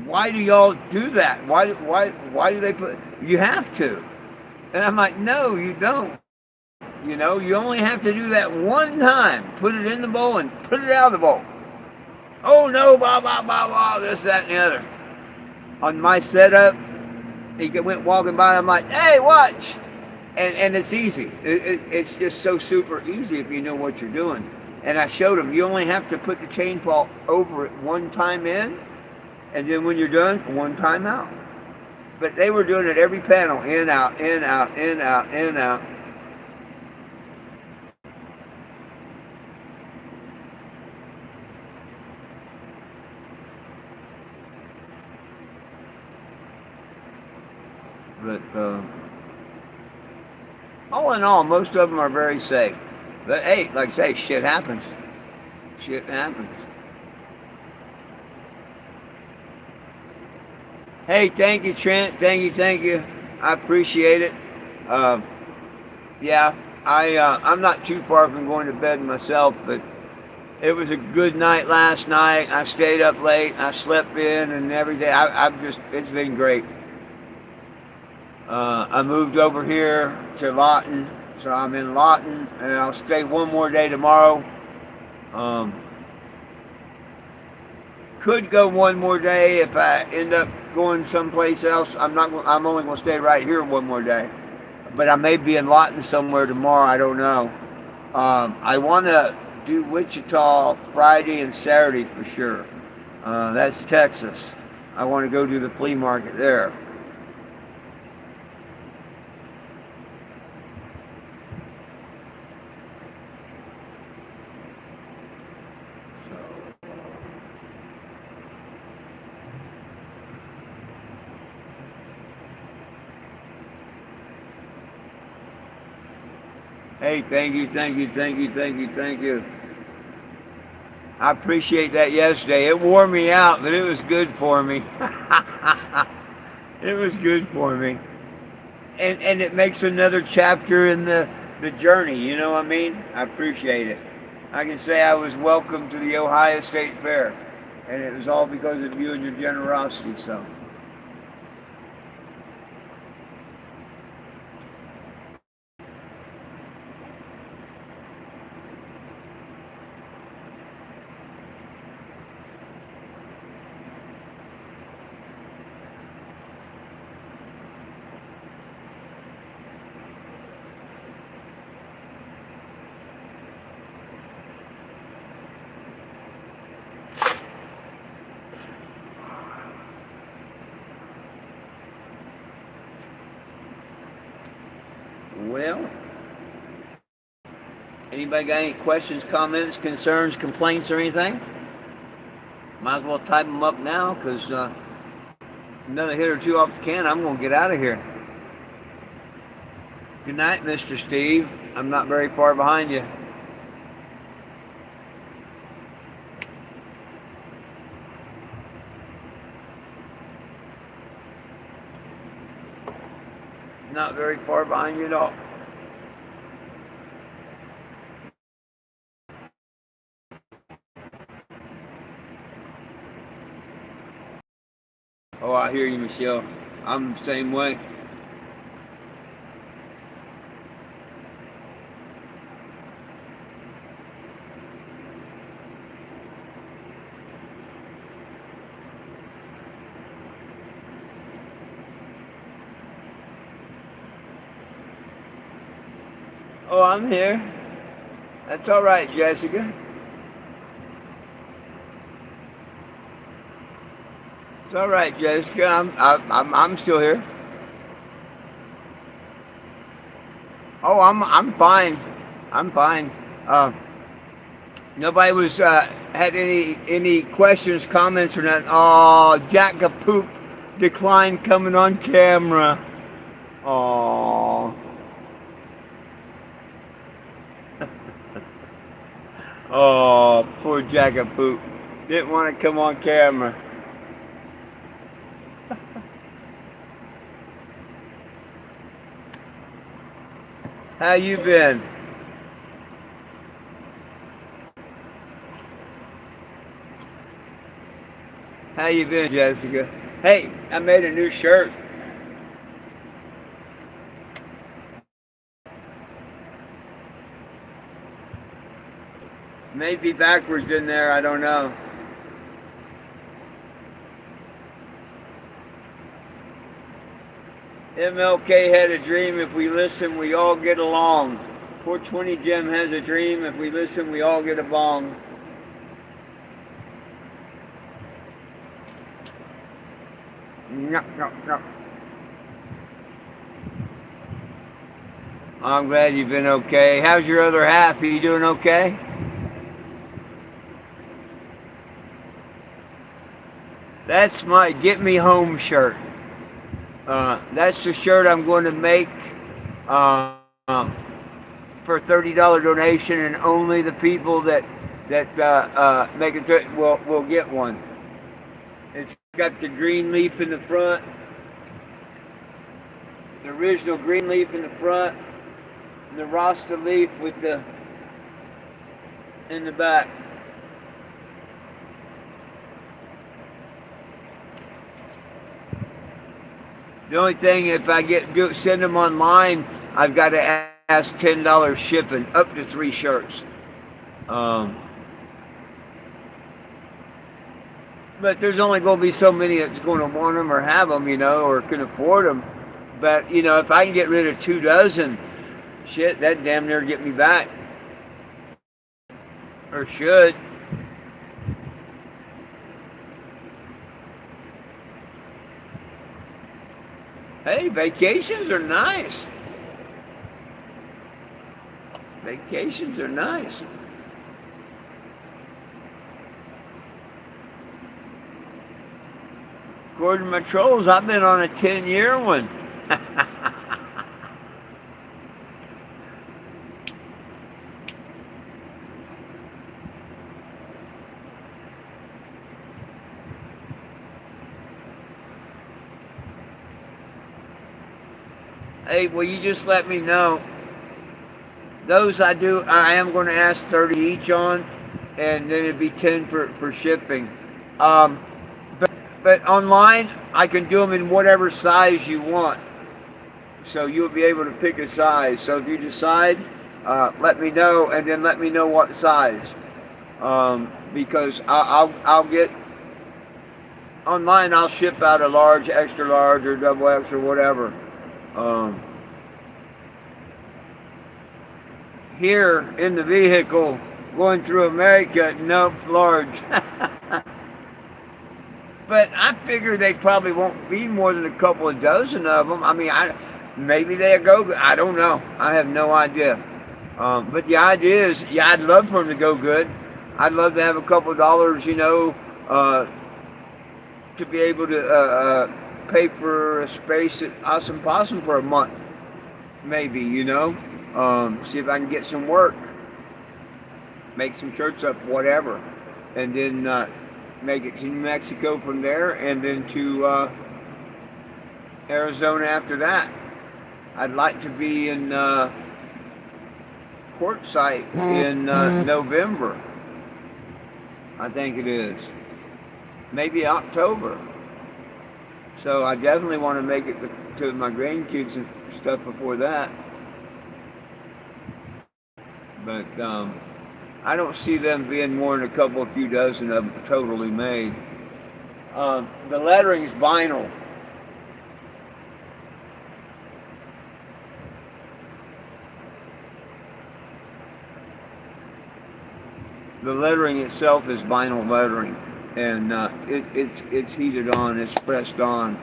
why do y'all do that? Why do they put, you have to. And I'm like, no, you don't. You know, you only have to do that one time. Put it in the bowl and put it out of the bowl. Oh, no, blah, this, that, and the other. On my setup, he went walking by, I'm like, hey, watch. And it's easy. It's just so super easy if you know what you're doing. And I showed him, you only have to put the chain fall over it one time in, and then when you're done, one time out. But they were doing it every panel, in, out, in, out, in, out, in, out. But all in all, most of them are very safe. But hey, like I say, shit happens. Shit happens. Hey, thank you, Trent. Thank you. I appreciate it. Yeah, I'm not too far from going to bed myself, but it was a good night last night. I stayed up late. I slept in and everything. It's been great. I moved over here to Lawton, so I'm in Lawton, and I'll stay one more day tomorrow. Could go one more day if I end up going someplace else. I'm only going to stay right here one more day, but I may be in Lawton somewhere tomorrow. I don't know. I want to do Wichita Friday and Saturday for sure. That's Texas. I want to go do the flea market there. Hey, thank you. I appreciate that yesterday. It wore me out, but it was good for me. It was good for me. And it makes another chapter in the journey, you know what I mean? I appreciate it. I can say I was welcome to the Ohio State Fair, and it was all because of you and your generosity, so. Well, anybody got any questions, comments, concerns, complaints, or anything? Might as well type them up now, because another hit or two off the can, I'm going to get out of here. Good night, Mr. Steve. I'm not very far behind you. Not very far behind you at all. Oh, I hear you, Michelle. I'm the same way. Oh, I'm here. That's all right, Jessica. It's all right, Jessica. I'm still here. Oh, I'm fine. I'm fine. Uh, Nobody was had any questions, comments, or nothing. Oh, Jack Poop declined coming on camera. Oh, oh, poor Jack Poop didn't want to come on camera. How you been? How you been, Jessica? Hey, I made a new shirt. Maybe backwards in there. I don't know. MLK had a dream. If we listen, we all get along. 420 Jim has a dream. If we listen, we all get a bong. No, no, no. I'm glad you've been okay. How's your other half? Are you doing okay? That's my Get Me Home shirt. That's the shirt I'm going to make uh, for a $30 donation, and only the people that make it will get one. It's got the green leaf in the front, the original green leaf in the front, and the Rasta leaf with the in the back. The only thing, if I send them online, I've got to ask $10 shipping, up to 3 shirts. Um, but there's only going to be so many that's going to want them or have them, or can afford them. But if I can get rid of 2 dozen, shit, that damn near get me back, or should. Hey, vacations are nice. Vacations are nice. According to my trolls, I've been on a 10-year one. Hey, well, you just let me know. Those I am going to ask 30 each on, and then it'd be 10 for shipping. Um, but online, I can do them in whatever size you want. So you'll be able to pick a size. So if you decide, let me know, and then let me know what size. Because I'll get online. I'll ship out a large, extra large, or double X, or whatever. Here in the vehicle going through America, nope, large. But I figure they probably won't be more than a couple of dozen of them. I mean, maybe they'll go. I don't know. I have no idea. But the idea is, yeah, I'd love for them to go good. I'd love to have a couple of dollars, to be able to pay for a space at Awesome Possum for a month, maybe. See if I can get some work, make some shirts up, whatever, and then make it to New Mexico from there, and then to Arizona after that. I'd like to be in Quartzsite in November. I think it is. Maybe October. So I definitely want to make it to my grandkids and stuff before that. But I don't see them being more than a few dozen of them totally made. The lettering's vinyl. The lettering itself is vinyl lettering, and it's heated on, it's pressed on.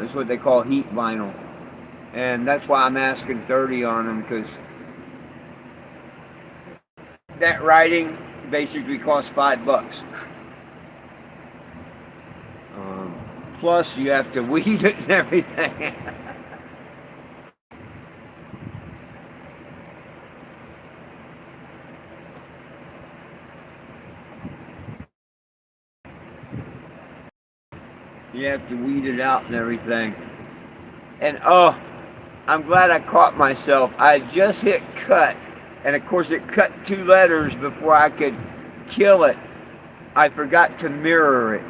It's what they call heat vinyl, and that's why I'm asking 30 on them, because that writing basically costs $5. Plus, you have to weed it and everything. You have to weed it out and everything. And oh, I'm glad I caught myself. I just hit cut, and of course it cut 2 letters before I could kill it. I forgot to mirror it.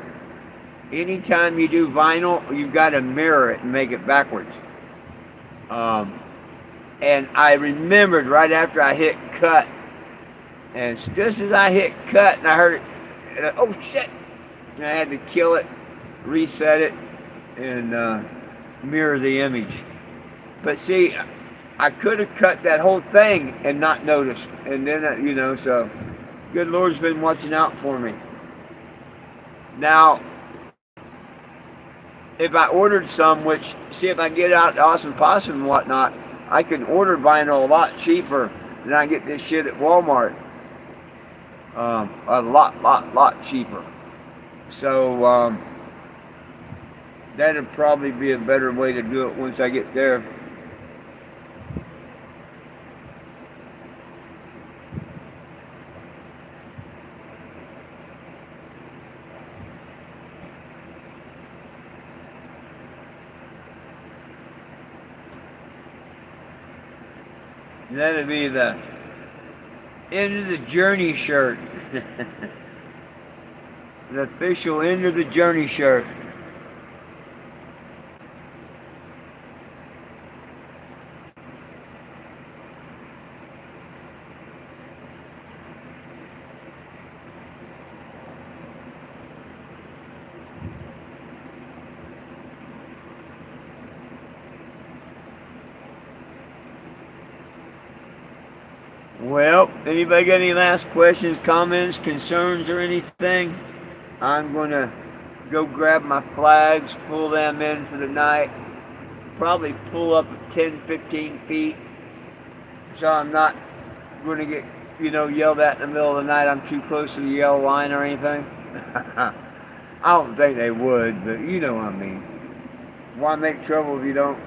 Anytime you do vinyl, you've got to mirror it and make it backwards. And I remembered right after I hit cut, and just as I hit cut, and I heard it, and oh shit! And I had to kill it, reset it, and mirror the image. But see, I could have cut that whole thing and not noticed, and then so good Lord's been watching out for me. Now, if I ordered some, which, see if I get it out to Awesome Possum and whatnot, I can order vinyl a lot cheaper than I get this shit at Walmart. A lot cheaper. So, that'd probably be a better way to do it once I get there. That'd be the end of the journey shirt. The official end of the journey shirt. Well, anybody got any last questions, comments, concerns, or anything? I'm going to go grab my flags, pull them in for the night. Probably pull up 10, 15 feet. So I'm not going to get, yelled at in the middle of the night. I'm too close to the yellow line or anything. I don't think they would, but you know what I mean. Why make trouble if you don't,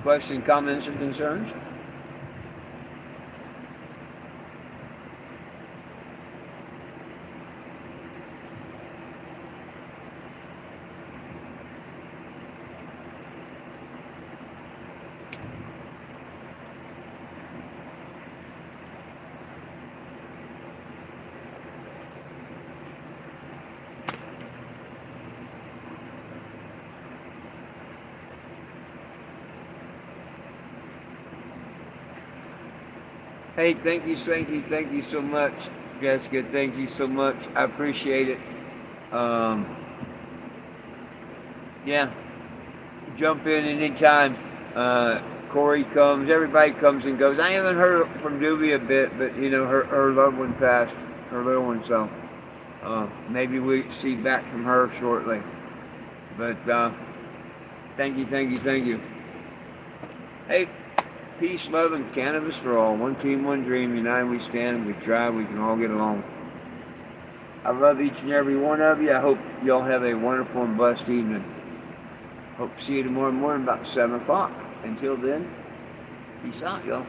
Questions, comments, or concerns? Hey, thank you so much, Jessica. Thank you so much. I appreciate it. Yeah, jump in anytime. Corey comes, everybody comes and goes. I haven't heard from Doobie a bit, but her loved one passed, her little one, so maybe we see back from her shortly. But thank you. Hey. Peace, love, and cannabis for all. One team, one dream. United we stand, we try, we can all get along. I love each and every one of you. I hope y'all have a wonderful and blessed evening. Hope to see you tomorrow morning about 7 o'clock. Until then, peace out, y'all.